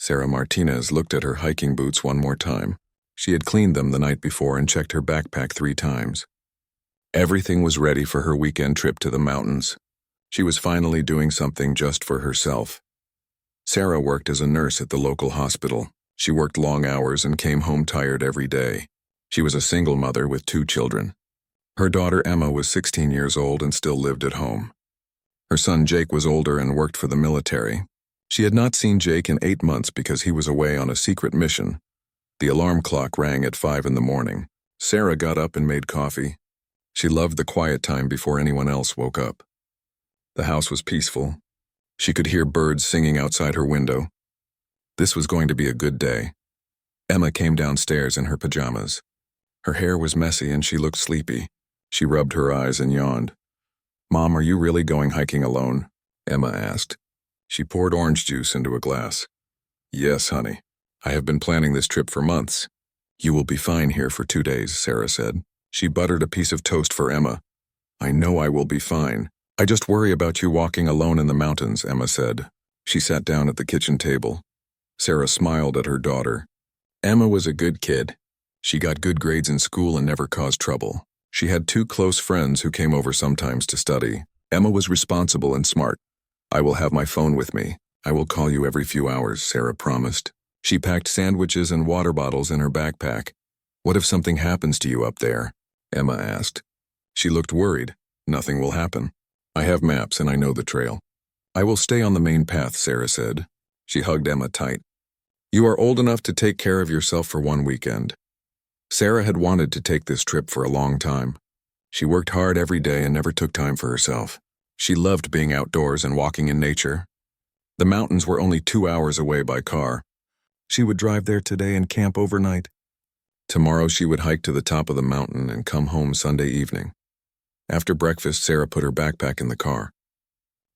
Sarah Martinez looked at her hiking boots one more time. She had cleaned them the night before and checked her backpack 3 times. Everything was ready for her weekend trip to the mountains. She was finally doing something just for herself. Sarah worked as a nurse at the local hospital. She worked long hours and came home tired every day. She was a single mother with 2 children. Her daughter Emma was 16 years old and still lived at home. Her son Jake was older and worked for the military. She had not seen Jake in 8 months because he was away on a secret mission. The alarm clock rang at 5 in the morning. Sarah got up and made coffee. She loved the quiet time before anyone else woke up. The house was peaceful. She could hear birds singing outside her window. This was going to be a good day. Emma came downstairs in her pajamas. Her hair was messy and she looked sleepy. She rubbed her eyes and yawned. "Mom, are you really going hiking alone?" Emma asked. She poured orange juice into a glass. "Yes, honey. I have been planning this trip for months." "You will be fine here for 2 days," Sarah said. She buttered a piece of toast for Emma. "I know I will be fine. I just worry about you walking alone in the mountains," Emma said. She sat down at the kitchen table. Sarah smiled at her daughter. Emma was a good kid. She got good grades in school and never caused trouble. She had 2 close friends who came over sometimes to study. Emma was responsible and smart. "I will have my phone with me. I will call you every few hours," Sarah promised. She packed sandwiches and water bottles in her backpack. "What if something happens to you up there?" Emma asked. She looked worried. "Nothing will happen. I have maps and I know the trail." "I will stay on the main path," Sarah said. She hugged Emma tight. "You are old enough to take care of yourself for one weekend." Sarah had wanted to take this trip for a long time. She worked hard every day and never took time for herself. She loved being outdoors and walking in nature. The mountains were only 2 hours away by car. She would drive there today and camp overnight. Tomorrow she would hike to the top of the mountain and come home Sunday evening. After breakfast, Sarah put her backpack in the car.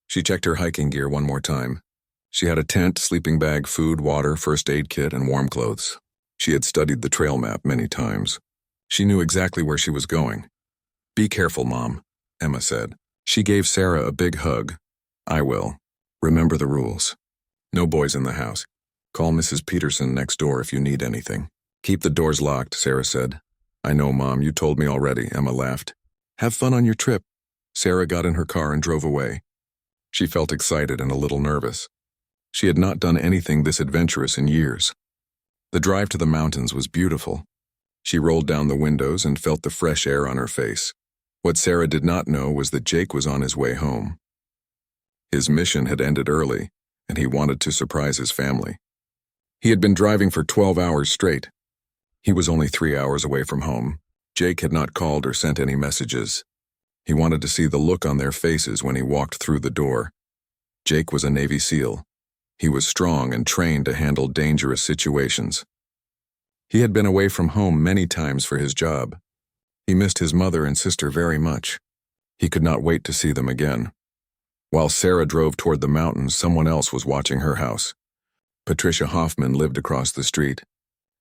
She checked her hiking gear one more time. She had a tent, sleeping bag, food, water, first aid kit, and warm clothes. She had studied the trail map many times. She knew exactly where she was going. "Be careful, Mom," Emma said. She gave Sarah a big hug. "I will. Remember the rules. No boys in the house. Call Mrs. Peterson next door if you need anything. Keep the doors locked," Sarah said. "I know, Mom, you told me already," Emma laughed. "Have fun on your trip." Sarah got in her car and drove away. She felt excited and a little nervous. She had not done anything this adventurous in years. The drive to the mountains was beautiful. She rolled down the windows and felt the fresh air on her face. What Sarah did not know was that Jake was on his way home. His mission had ended early, and he wanted to surprise his family. He had been driving for 12 hours straight. He was only 3 hours away from home. Jake had not called or sent any messages. He wanted to see the look on their faces when he walked through the door. Jake was a Navy SEAL. He was strong and trained to handle dangerous situations. He had been away from home many times for his job. He missed his mother and sister very much. He could not wait to see them again. While Sarah drove toward the mountains, someone else was watching her house. Patricia Hoffman lived across the street.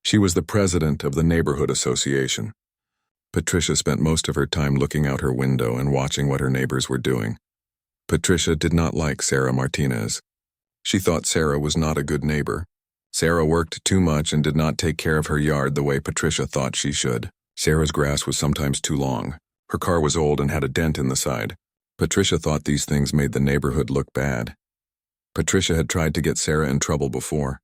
She was the president of the neighborhood association. Patricia spent most of her time looking out her window and watching what her neighbors were doing. Patricia did not like Sarah Martinez. She thought Sarah was not a good neighbor. Sarah worked too much and did not take care of her yard the way Patricia thought she should. Sarah's grass was sometimes too long. Her car was old and had a dent in the side. Patricia thought these things made the neighborhood look bad. Patricia had tried to get Sarah in trouble before.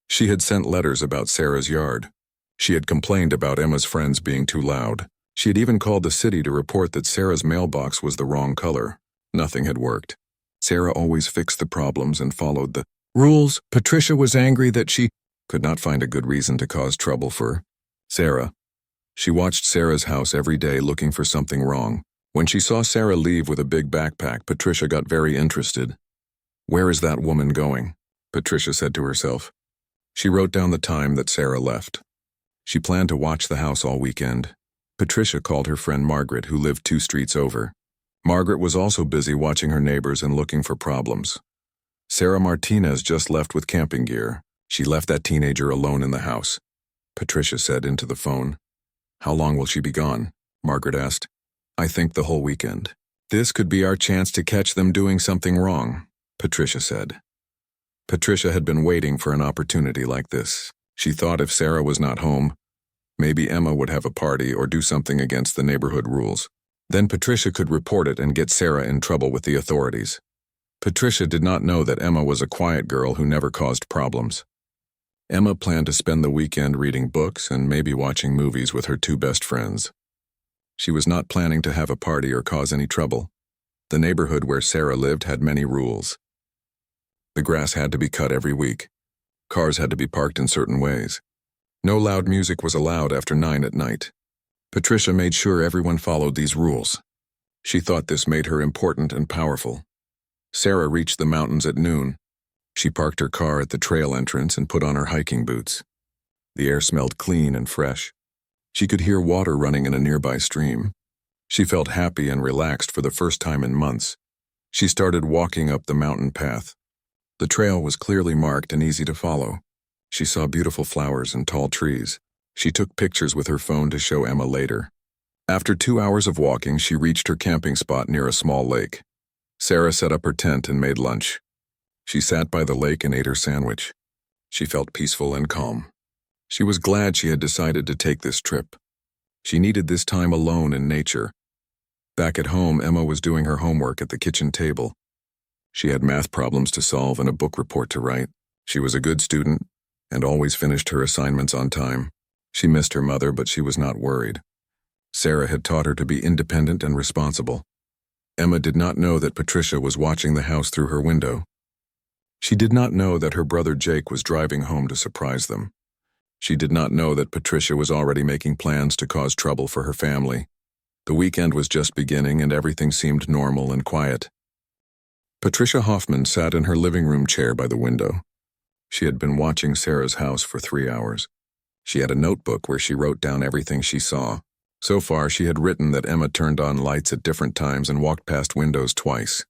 She had sent letters about Sarah's yard. She had complained about Emma's friends being too loud. She had even called the city to report that Sarah's mailbox was the wrong color. Nothing had worked. Sarah always fixed the problems and followed the rules. Patricia was angry that she could not find a good reason to cause trouble for Sarah. She watched Sarah's house every day looking for something wrong. When she saw Sarah leave with a big backpack, Patricia got very interested. "Where is that woman going?" Patricia said to herself. She wrote down the time that Sarah left. She planned to watch the house all weekend. Patricia called her friend Margaret, who lived 2 streets over. Margaret was also busy watching her neighbors and looking for problems. Sarah Martinez just left with camping gear. She left that teenager alone in the house. Patricia said into the phone. "How long will she be gone?" Margaret asked. "I think the whole weekend. This could be our chance to catch them doing something wrong," Patricia said. Patricia had been waiting for an opportunity like this. She thought if Sarah was not home, maybe Emma would have a party or do something against the neighborhood rules. Then Patricia could report it and get Sarah in trouble with the authorities. Patricia did not know that Emma was a quiet girl who never caused problems. Emma planned to spend the weekend reading books and maybe watching movies with her two best friends. She was not planning to have a party or cause any trouble. The neighborhood where Sarah lived had many rules. The grass had to be cut every week. Cars had to be parked in certain ways. No loud music was allowed after 9 at night. Patricia made sure everyone followed these rules. She thought this made her important and powerful. Sarah reached the mountains at noon. She parked her car at the trail entrance and put on her hiking boots. The air smelled clean and fresh. She could hear water running in a nearby stream. She felt happy and relaxed for the first time in months. She started walking up the mountain path. The trail was clearly marked and easy to follow. She saw beautiful flowers and tall trees. She took pictures with her phone to show Emma later. After 2 hours of walking, she reached her camping spot near a small lake. Sarah set up her tent and made lunch. She sat by the lake and ate her sandwich. She felt peaceful and calm. She was glad she had decided to take this trip. She needed this time alone in nature. Back at home, Emma was doing her homework at the kitchen table. She had math problems to solve and a book report to write. She was a good student and always finished her assignments on time. She missed her mother, but she was not worried. Sarah had taught her to be independent and responsible. Emma did not know that Patricia was watching the house through her window. She did not know that her brother Jake was driving home to surprise them. She did not know that Patricia was already making plans to cause trouble for her family. The weekend was just beginning and everything seemed normal and quiet. Patricia Hoffman sat in her living room chair by the window. She had been watching Sarah's house for 3 hours. She had a notebook where she wrote down everything she saw. So far, she had written that Emma turned on lights at different times and walked past windows twice.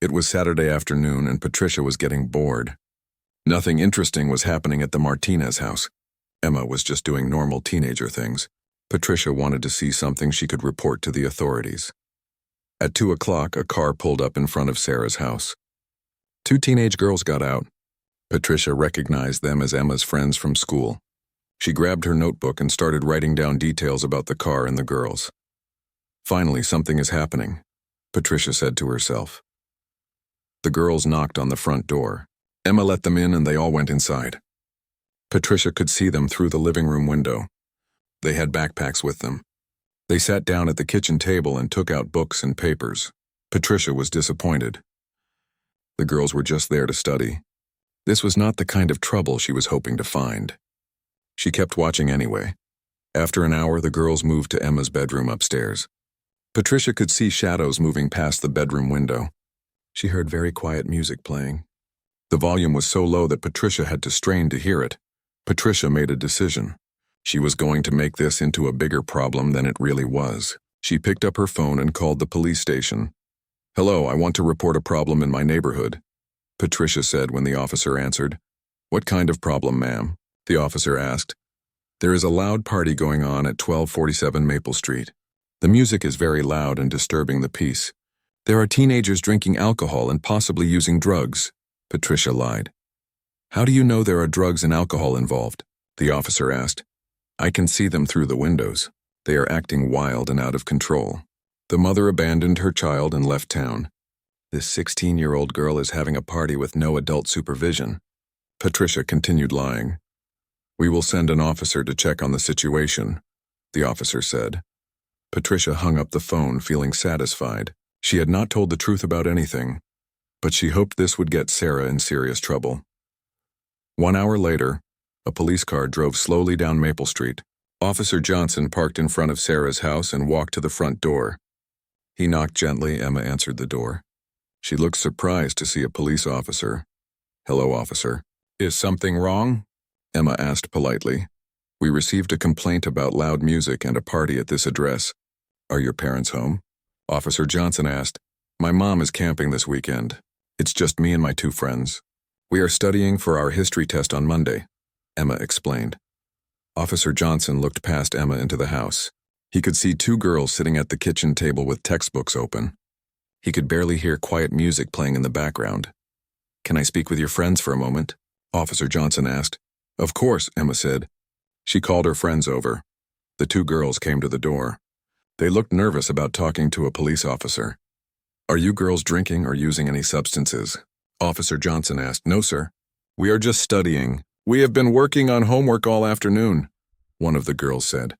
It was Saturday afternoon and Patricia was getting bored. Nothing interesting was happening at the Martinez house. Emma was just doing normal teenager things. Patricia wanted to see something she could report to the authorities. At 2 o'clock, a car pulled up in front of Sarah's house. 2 teenage girls got out. Patricia recognized them as Emma's friends from school. She grabbed her notebook and started writing down details about the car and the girls. Finally, something is happening, Patricia said to herself. The girls knocked on the front door. Emma let them in and they all went inside. Patricia could see them through the living room window. They had backpacks with them. They sat down at the kitchen table and took out books and papers. Patricia was disappointed. The girls were just there to study. This was not the kind of trouble she was hoping to find. She kept watching anyway. After an hour, the girls moved to Emma's bedroom upstairs. Patricia could see shadows moving past the bedroom window. She heard very quiet music playing. The volume was so low that Patricia had to strain to hear it. Patricia made a decision. She was going to make this into a bigger problem than it really was. She picked up her phone and called the police station. "Hello, I want to report a problem in my neighborhood," Patricia said when the officer answered. "What kind of problem, ma'am?" the officer asked. "There is a loud party going on at 1247 Maple Street. The music is very loud and disturbing the peace. There are teenagers drinking alcohol and possibly using drugs," Patricia lied. "How do you know there are drugs and alcohol involved?" the officer asked. "I can see them through the windows. They are acting wild and out of control. The mother abandoned her child and left town. This 16-year-old girl is having a party with no adult supervision." Patricia continued lying. "We will send an officer to check on the situation," the officer said. Patricia hung up the phone, feeling satisfied. She had not told the truth about anything, but she hoped this would get Sarah in serious trouble. 1 hour later, a police car drove slowly down Maple Street. Officer Johnson parked in front of Sarah's house and walked to the front door. He knocked gently. Emma answered the door. She looked surprised to see a police officer. "Hello, officer. Is something wrong?" Emma asked politely. "We received a complaint about loud music and a party at this address. Are your parents home?" Officer Johnson asked. "My mom is camping this weekend. It's just me and my 2 friends. We are studying for our history test on Monday," Emma explained. Officer Johnson looked past Emma into the house. He could see 2 girls sitting at the kitchen table with textbooks open. He could barely hear quiet music playing in the background. "Can I speak with your friends for a moment?" Officer Johnson asked. "Of course," Emma said. She called her friends over. The two girls came to the door. They looked nervous about talking to a police officer. "Are you girls drinking or using any substances?" Officer Johnson asked. "No, sir. We are just studying. We have been working on homework all afternoon," one of the girls said.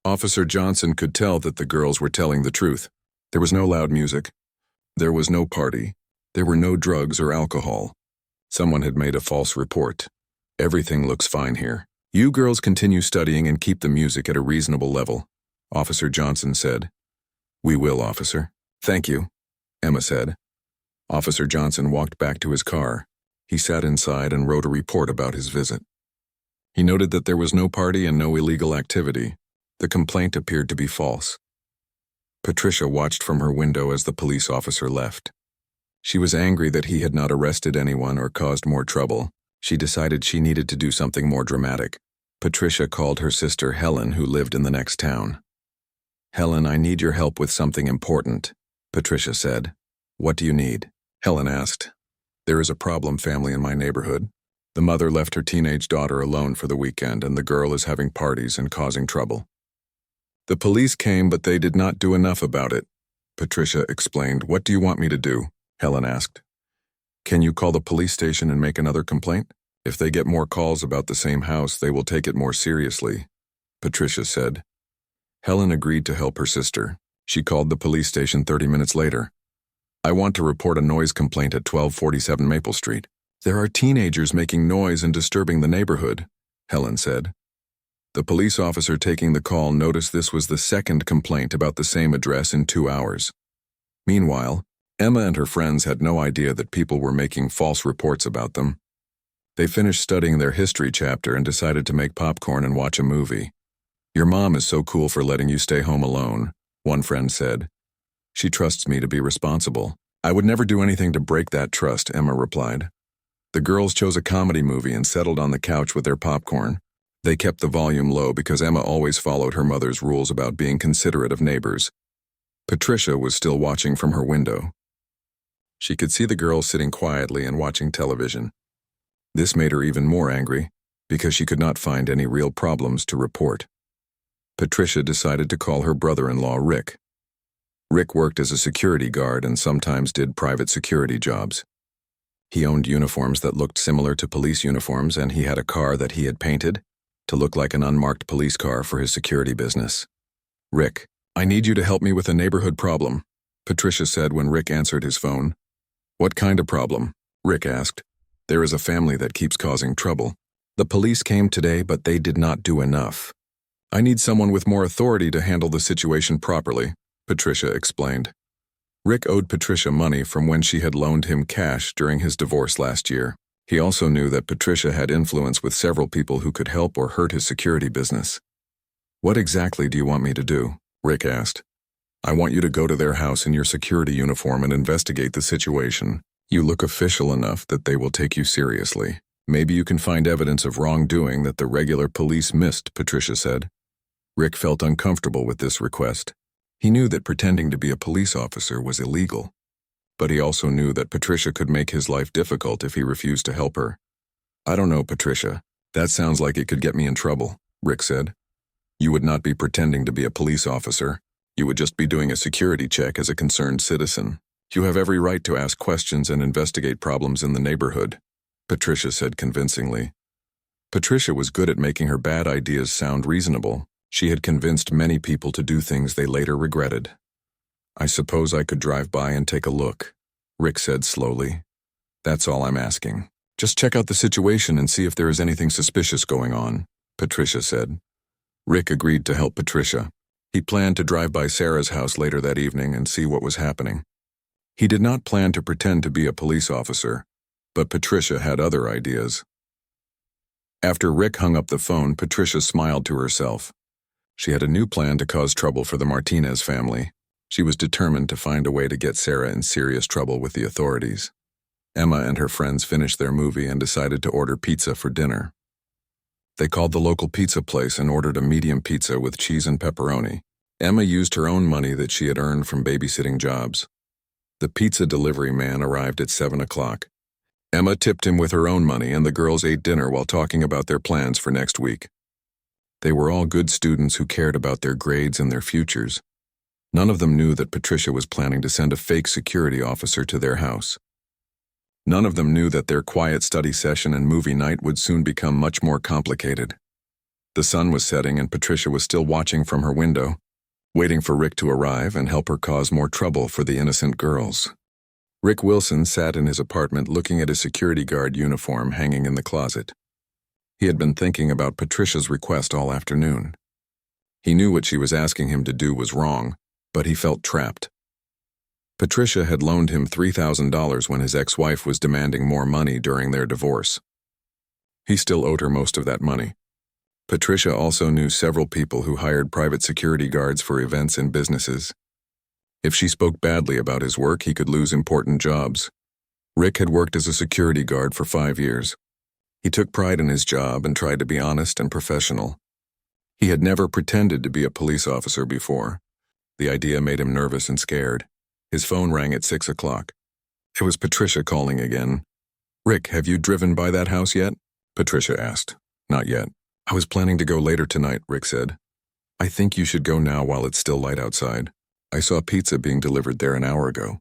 Officer Johnson could tell that the girls were telling the truth. There was no loud music. There was no party. There were no drugs or alcohol. Someone had made a false report. "Everything looks fine here. You girls continue studying and keep the music at a reasonable level," Officer Johnson said. "We will, officer." "Thank you," Emma said. Officer Johnson walked back to his car. He sat inside and wrote a report about his visit. He noted that there was no party and no illegal activity. The complaint appeared to be false. Patricia watched from her window as the police officer left. She was angry that he had not arrested anyone or caused more trouble. She decided she needed to do something more dramatic. Patricia called her sister Helen, who lived in the next town. "Helen, I need your help with something important," Patricia said. "What do you need?" Helen asked. "There is a problem family in my neighborhood. The mother left her teenage daughter alone for the weekend, and the girl is having parties and causing trouble. The police came, but they did not do enough about it," Patricia explained. "What do you want me to do?" Helen asked. "Can you call the police station and make another complaint? If they get more calls about the same house, they will take it more seriously," Patricia said. Helen agreed to help her sister. She called the police station 30 minutes later. "I want to report a noise complaint at 1247 Maple Street. There are teenagers making noise and disturbing the neighborhood," Helen said. The police officer taking the call noticed this was the second complaint about the same address in 2 hours. Meanwhile, Emma and her friends had no idea that people were making false reports about them. They finished studying their history chapter and decided to make popcorn and watch a movie. "Your mom is so cool for letting you stay home alone," one friend said. "She trusts me to be responsible." "I would never do anything to break that trust," Emma replied. The girls chose a comedy movie and settled on the couch with their popcorn. They kept the volume low because Emma always followed her mother's rules about being considerate of neighbors. Patricia was still watching from her window. She could see the girls sitting quietly and watching television. This made her even more angry, because she could not find any real problems to report. Patricia decided to call her brother-in-law Rick. Rick worked as a security guard and sometimes did private security jobs. He owned uniforms that looked similar to police uniforms, and he had a car that he had painted to look like an unmarked police car for his security business. "Rick, I need you to help me with a neighborhood problem," Patricia said when Rick answered his phone. "What kind of problem?" Rick asked. "There is a family that keeps causing trouble. The police came today, but they did not do enough. I need someone with more authority to handle the situation properly," Patricia explained. Rick owed Patricia money from when she had loaned him cash during his divorce last year. He also knew that Patricia had influence with several people who could help or hurt his security business. "What exactly do you want me to do?" Rick asked. "I want you to go to their house in your security uniform and investigate the situation. You look official enough that they will take you seriously. Maybe you can find evidence of wrongdoing that the regular police missed," Patricia said. Rick felt uncomfortable with this request. He knew that pretending to be a police officer was illegal, but he also knew that Patricia could make his life difficult if he refused to help her. "I don't know, Patricia. That sounds like it could get me in trouble," Rick said. "You would not be pretending to be a police officer. You would just be doing a security check as a concerned citizen. You have every right to ask questions and investigate problems in the neighborhood," Patricia said convincingly. Patricia was good at making her bad ideas sound reasonable. She had convinced many people to do things they later regretted. "I suppose I could drive by and take a look," Rick said slowly. "That's all I'm asking. Just check out the situation and see if there is anything suspicious going on," Patricia said. Rick agreed to help Patricia. He planned to drive by Sarah's house later that evening and see what was happening. He did not plan to pretend to be a police officer, but Patricia had other ideas. After Rick hung up the phone, Patricia smiled to herself. She had a new plan to cause trouble for the Martinez family. She was determined to find a way to get Sarah in serious trouble with the authorities. Emma and her friends finished their movie and decided to order pizza for dinner. They called the local pizza place and ordered a medium pizza with cheese and pepperoni. Emma used her own money that she had earned from babysitting jobs. The pizza delivery man arrived at 7 o'clock. Emma tipped him with her own money, and the girls ate dinner while talking about their plans for next week. They were all good students who cared about their grades and their futures. None of them knew that Patricia was planning to send a fake security officer to their house. None of them knew that their quiet study session and movie night would soon become much more complicated. The sun was setting and Patricia was still watching from her window, waiting for Rick to arrive and help her cause more trouble for the innocent girls. Rick Wilson sat in his apartment looking at his security guard uniform hanging in the closet. He had been thinking about Patricia's request all afternoon. He knew what she was asking him to do was wrong, but he felt trapped. Patricia had loaned him $3,000 when his ex-wife was demanding more money during their divorce. He still owed her most of that money. Patricia also knew several people who hired private security guards for events and businesses. If she spoke badly about his work, he could lose important jobs. Rick had worked as a security guard for 5 years. He took pride in his job and tried to be honest and professional. He had never pretended to be a police officer before. The idea made him nervous and scared. His phone rang at 6 o'clock. It was Patricia calling again. "Rick, have you driven by that house yet?" Patricia asked. "Not yet. I was planning to go later tonight," Rick said. "I think you should go now while it's still light outside. I saw pizza being delivered there an hour ago.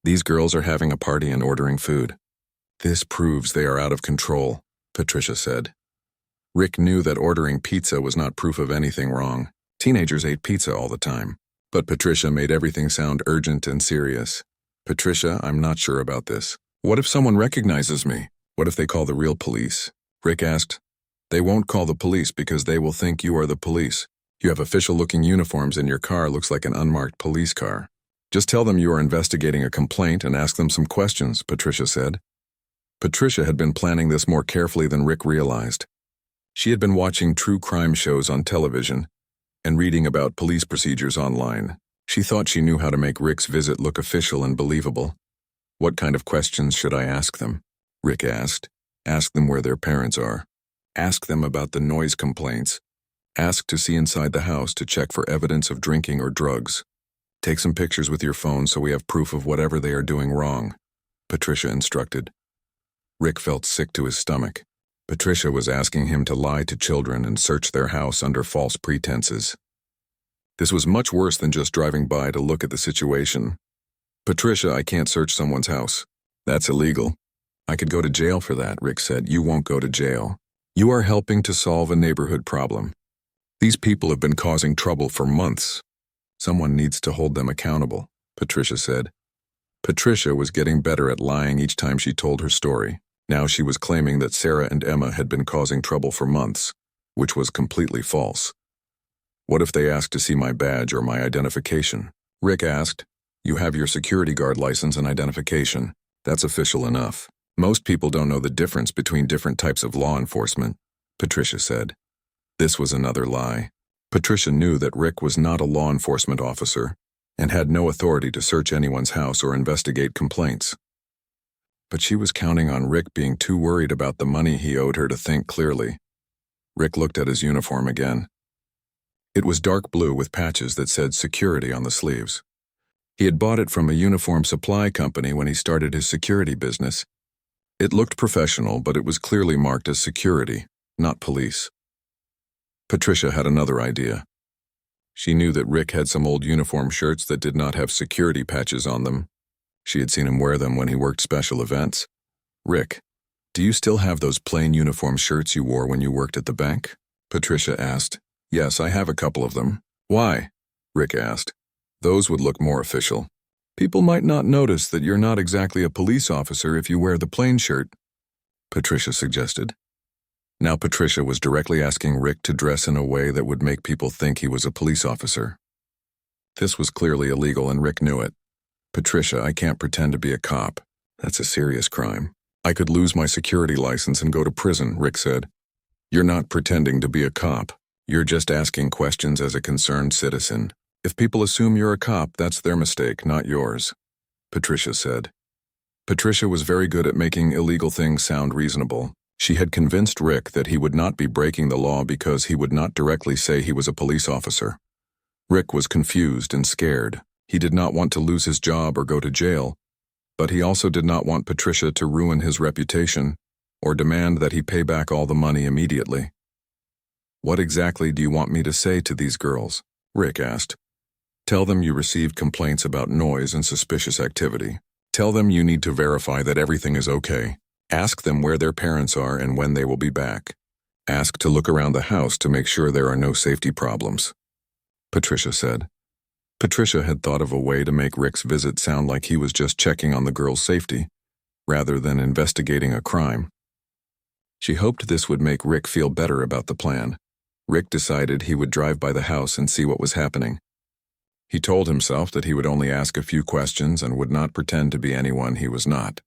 These girls are having a party and ordering food." "This proves they are out of control," Patricia said. Rick knew that ordering pizza was not proof of anything wrong. Teenagers ate pizza all the time. But Patricia made everything sound urgent and serious. "Patricia, I'm not sure about this. What if someone recognizes me? What if they call the real police?" Rick asked. "They won't call the police because they will think you are the police. You have official-looking uniforms and your car looks like an unmarked police car. Just tell them you are investigating a complaint and ask them some questions," Patricia said. Patricia had been planning this more carefully than Rick realized. She had been watching true crime shows on television and reading about police procedures online. She thought she knew how to make Rick's visit look official and believable. "What kind of questions should I ask them?" Rick asked. "Ask them where their parents are. Ask them about the noise complaints. Ask to see inside the house to check for evidence of drinking or drugs. Take some pictures with your phone so we have proof of whatever they are doing wrong," Patricia instructed. Rick felt sick to his stomach. Patricia was asking him to lie to children and search their house under false pretenses. This was much worse than just driving by to look at the situation. "Patricia, I can't search someone's house. That's illegal." "I could go to jail for that," Rick said. "You won't go to jail. You are helping to solve a neighborhood problem. These people have been causing trouble for months. Someone needs to hold them accountable," Patricia said. Patricia was getting better at lying each time she told her story. Now she was claiming that Sarah and Emma had been causing trouble for months, which was completely false. "What if they ask to see my badge or my identification?" Rick asked. "You have your security guard license and identification. That's official enough. Most people don't know the difference between different types of law enforcement," Patricia said. This was another lie. Patricia knew that Rick was not a law enforcement officer and had no authority to search anyone's house or investigate complaints. But she was counting on Rick being too worried about the money he owed her to think clearly. Rick looked at his uniform again. It was dark blue with patches that said security on the sleeves. He had bought it from a uniform supply company when he started his security business. It looked professional, but it was clearly marked as security, not police. Patricia had another idea. She knew that Rick had some old uniform shirts that did not have security patches on them. She had seen him wear them when he worked special events. "Rick, do you still have those plain uniform shirts you wore when you worked at the bank?" Patricia asked. "Yes, I have a couple of them." "Why?" Rick asked. "Those would look more official. People might not notice that you're not exactly a police officer if you wear the plain shirt," Patricia suggested. Now Patricia was directly asking Rick to dress in a way that would make people think he was a police officer. This was clearly illegal and Rick knew it. "Patricia, I can't pretend to be a cop. That's a serious crime. I could lose my security license and go to prison," Rick said. "You're not pretending to be a cop. You're just asking questions as a concerned citizen. If people assume you're a cop, that's their mistake, not yours," Patricia said. Patricia was very good at making illegal things sound reasonable. She had convinced Rick that he would not be breaking the law because he would not directly say he was a police officer. Rick was confused and scared. He did not want to lose his job or go to jail, But he also did not want Patricia to ruin his reputation or demand that he pay back all the money immediately. "What exactly do you want me to say to these girls?" Rick asked. "Tell them you received complaints about noise and suspicious activity. Tell them you need to verify that everything is okay. Ask them where their parents are and when they will be back. Ask to look around the house to make sure there are no safety problems," Patricia said. Patricia had thought of a way to make Rick's visit sound like he was just checking on the girls' safety, rather than investigating a crime. She hoped this would make Rick feel better about the plan. Rick decided he would drive by the house and see what was happening. He told himself that he would only ask a few questions and would not pretend to be anyone he was not.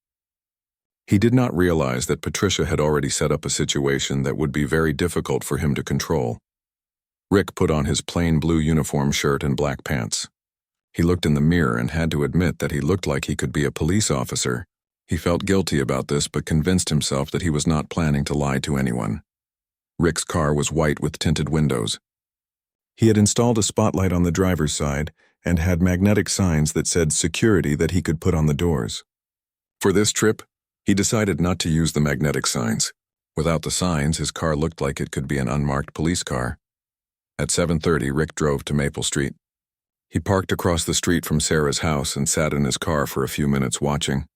He did not realize that Patricia had already set up a situation that would be very difficult for him to control. Rick put on his plain blue uniform shirt and black pants. He looked in the mirror and had to admit that he looked like he could be a police officer. He felt guilty about this but convinced himself that he was not planning to lie to anyone. Rick's car was white with tinted windows. He had installed a spotlight on the driver's side and had magnetic signs that said security that he could put on the doors. For this trip, he decided not to use the magnetic signs. Without the signs, his car looked like it could be an unmarked police car. At 7:30, Rick drove to Maple Street. He parked across the street from Sarah's house and sat in his car for a few minutes watching.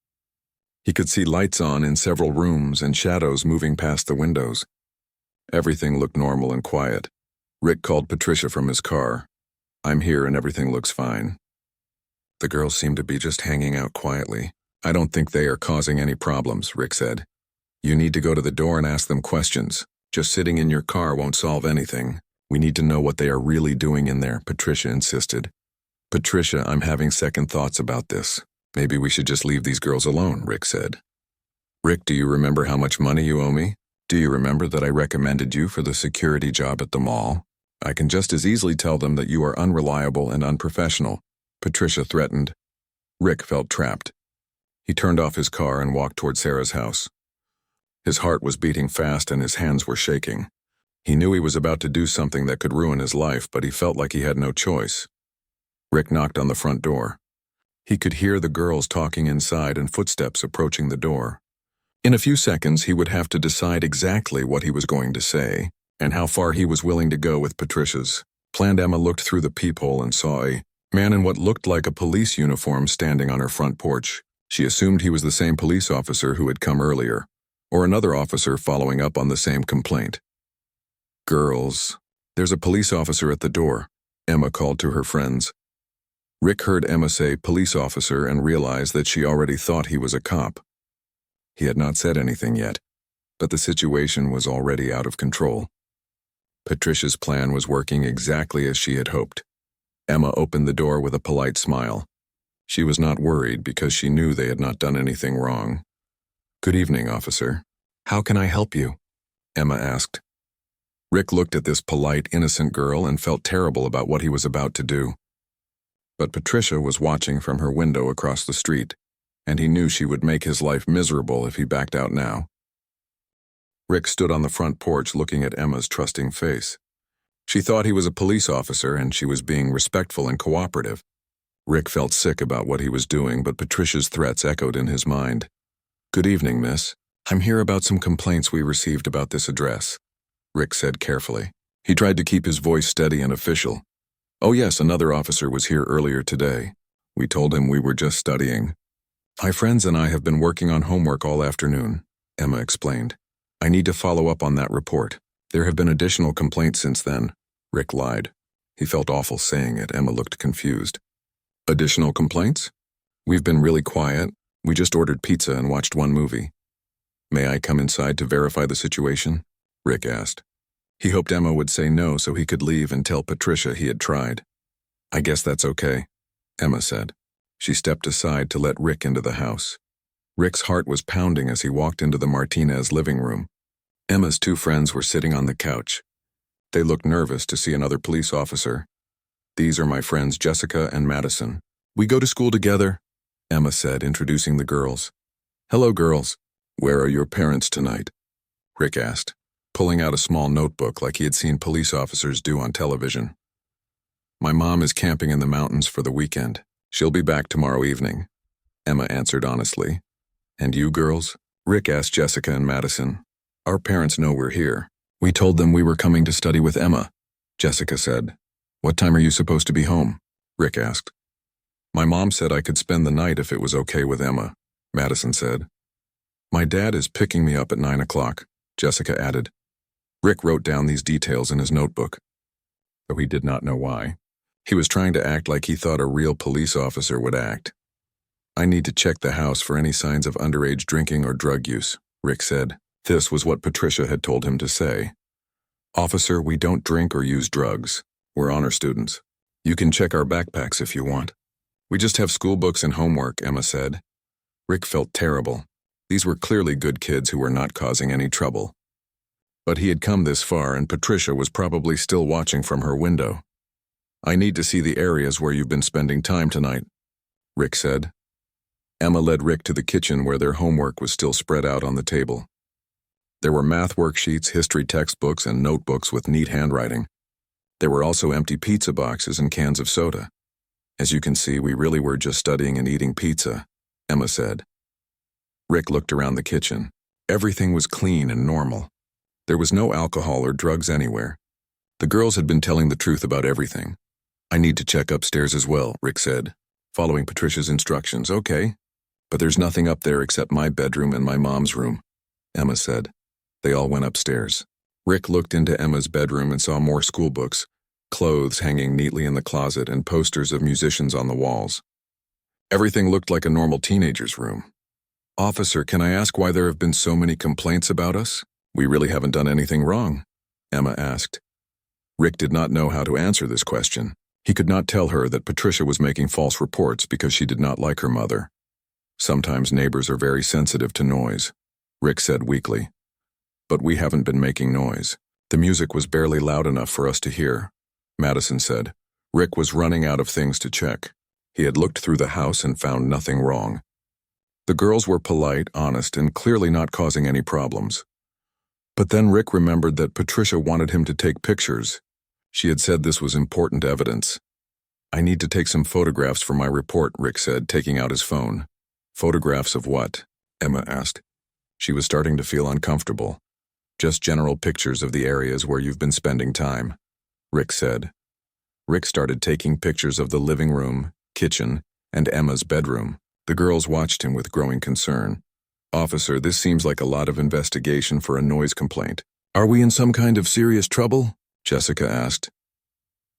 He could see lights on in several rooms and shadows moving past the windows. Everything looked normal and quiet. Rick called Patricia from his car. "I'm here and everything looks fine." "The girls seem to be just hanging out quietly. I don't think they are causing any problems," Rick said. "You need to go to the door and ask them questions. Just sitting in your car won't solve anything. We need to know what they are really doing in there," Patricia insisted. "Patricia, I'm having second thoughts about this. Maybe we should just leave these girls alone," Rick said. "Rick, do you remember how much money you owe me? Do you remember that I recommended you for the security job at the mall? I can just as easily tell them that you are unreliable and unprofessional," Patricia threatened. Rick felt trapped. He turned off his car and walked toward Sarah's house. His heart was beating fast and his hands were shaking. He knew he was about to do something that could ruin his life, but he felt like he had no choice. Rick knocked on the front door. He could hear the girls talking inside and footsteps approaching the door. In a few seconds, he would have to decide exactly what he was going to say and how far he was willing to go with Patricia's plan. Emma looked through the peephole and saw a man in what looked like a police uniform standing on her front porch. She assumed he was the same police officer who had come earlier, or another officer following up on the same complaint. "Girls, there's a police officer at the door," Emma called to her friends. Rick heard Emma say police officer and realized that she already thought he was a cop. He had not said anything yet, but the situation was already out of control. Patricia's plan was working exactly as she had hoped. Emma opened the door with a polite smile. She was not worried because she knew they had not done anything wrong. "Good evening, officer. How can I help you?" Emma asked. Rick looked at this polite, innocent girl and felt terrible about what he was about to do. But Patricia was watching from her window across the street, and he knew she would make his life miserable if he backed out now. Rick stood on the front porch looking at Emma's trusting face. She thought he was a police officer and she was being respectful and cooperative. Rick felt sick about what he was doing, but Patricia's threats echoed in his mind. "Good evening, miss. I'm here about some complaints we received about this address," Rick said carefully. He tried to keep his voice steady and official. "Oh yes, another officer was here earlier today. We told him we were just studying. My friends and I have been working on homework all afternoon," Emma explained. "I need to follow up on that report. There have been additional complaints since then," Rick lied. He felt awful saying it. Emma looked confused. "Additional complaints? We've been really quiet. We just ordered pizza and watched one movie." "May I come inside to verify the situation?" Rick asked. He hoped Emma would say no so he could leave and tell Patricia he had tried. "I guess that's okay," Emma said. She stepped aside to let Rick into the house. Rick's heart was pounding as he walked into the Martinez living room. Emma's two friends were sitting on the couch. They looked nervous to see another police officer. "These are my friends Jessica and Madison. We go to school together," Emma said, introducing the girls. "Hello, girls. Where are your parents tonight?" Rick asked, pulling out a small notebook like he had seen police officers do on television. "My mom is camping in the mountains for the weekend. She'll be back tomorrow evening." Emma answered honestly. And you girls? Rick asked Jessica and Madison. Our parents know we're here. We told them we were coming to study with Emma, Jessica said. What time are you supposed to be home? Rick asked. My mom said I could spend the night if it was okay with Emma, Madison said. My dad is picking me up at 9 o'clock, Jessica added. Rick wrote down these details in his notebook, though he did not know why. He was trying to act like he thought a real police officer would act. I need to check the house for any signs of underage drinking or drug use, Rick said. This was what Patricia had told him to say. Officer, we don't drink or use drugs. We're honor students. You can check our backpacks if you want. We just have school books and homework, Emma said. Rick felt terrible. These were clearly good kids who were not causing any trouble. But he had come this far and Patricia was probably still watching from her window. I need to see the areas where you've been spending time tonight, Rick said. Emma led Rick to the kitchen where their homework was still spread out on the table. There were math worksheets, history textbooks, and notebooks with neat handwriting. There were also empty pizza boxes and cans of soda. As you can see, we really were just studying and eating pizza, Emma said. Rick looked around the kitchen. Everything was clean and normal. There was no alcohol or drugs anywhere. The girls had been telling the truth about everything. I need to check upstairs as well, Rick said, following Patricia's instructions. Okay, but there's nothing up there except my bedroom and my mom's room, Emma said. They all went upstairs. Rick looked into Emma's bedroom and saw more school books, clothes hanging neatly in the closet, and posters of musicians on the walls. Everything looked like a normal teenager's room. Officer, can I ask why there have been so many complaints about us? We really haven't done anything wrong, Emma asked. Rick did not know how to answer this question. He could not tell her that Patricia was making false reports because she did not like her mother. Sometimes neighbors are very sensitive to noise, Rick said weakly. But we haven't been making noise. The music was barely loud enough for us to hear, Madison said. Rick was running out of things to check. He had looked through the house and found nothing wrong. The girls were polite, honest, and clearly not causing any problems. But then Rick remembered that Patricia wanted him to take pictures. She had said this was important evidence. I need to take some photographs for my report, Rick said, taking out his phone. Photographs of what? Emma asked. She was starting to feel uncomfortable. Just general pictures of the areas where you've been spending time, Rick said. Rick started taking pictures of the living room, kitchen, and Emma's bedroom. The girls watched him with growing concern. Officer, this seems like a lot of investigation for a noise complaint. Are we in some kind of serious trouble? Jessica asked.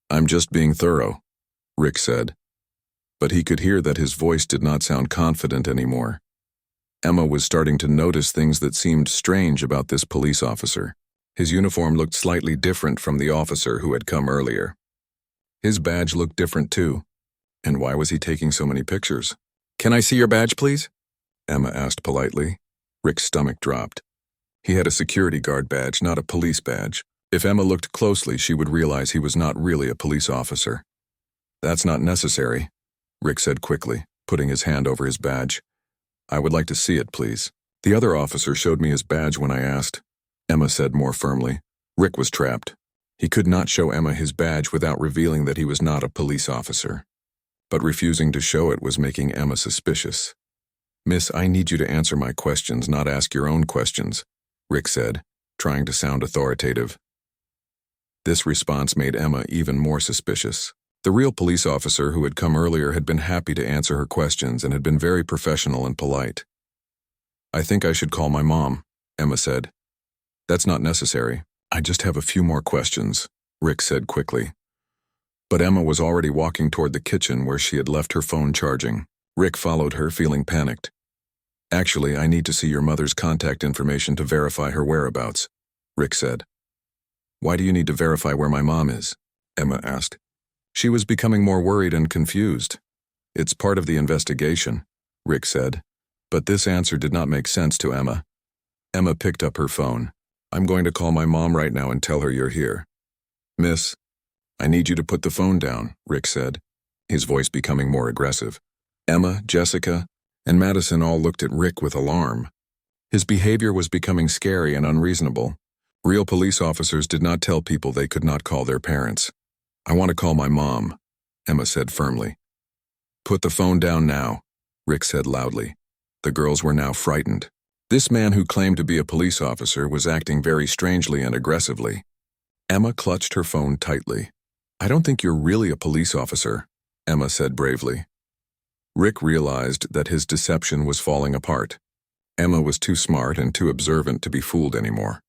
I'm just being thorough, Rick said. But he could hear that his voice did not sound confident anymore. Emma was starting to notice things that seemed strange about this police officer. His uniform looked slightly different from the officer who had come earlier. His badge looked different too. And why was he taking so many pictures? Can I see your badge, please? Emma asked politely. Rick's stomach dropped. He had a security guard badge, not a police badge. If Emma looked closely, she would realize he was not really a police officer. That's not necessary, Rick said quickly, putting his hand over his badge. I would like to see it, please. The other officer showed me his badge when I asked, Emma said more firmly. Rick was trapped. He could not show Emma his badge without revealing that he was not a police officer. But refusing to show it was making Emma suspicious. Miss, I need you to answer my questions, not ask your own questions, Rick said, trying to sound authoritative. This response made Emma even more suspicious. The real police officer who had come earlier had been happy to answer her questions and had been very professional and polite. I think I should call my mom, Emma said. That's not necessary. I just have a few more questions, Rick said quickly. But Emma was already walking toward the kitchen where she had left her phone charging. Rick followed her, feeling panicked. Actually, I need to see your mother's contact information to verify her whereabouts, Rick said. Why do you need to verify where my mom is? Emma asked. She was becoming more worried and confused. It's part of the investigation, Rick said. But this answer did not make sense to Emma. Emma picked up her phone. I'm going to call my mom right now and tell her you're here. Miss, I need you to put the phone down, Rick said, his voice becoming more aggressive. Emma, Jessica, and Madison all looked at Rick with alarm. His behavior was becoming scary and unreasonable. Real police officers did not tell people they could not call their parents. I want to call my mom, Emma said firmly. Put the phone down now, Rick said loudly. The girls were now frightened. This man who claimed to be a police officer was acting very strangely and aggressively. Emma clutched her phone tightly. I don't think you're really a police officer, Emma said bravely. Rick realized that his deception was falling apart. Emma was too smart and too observant to be fooled anymore.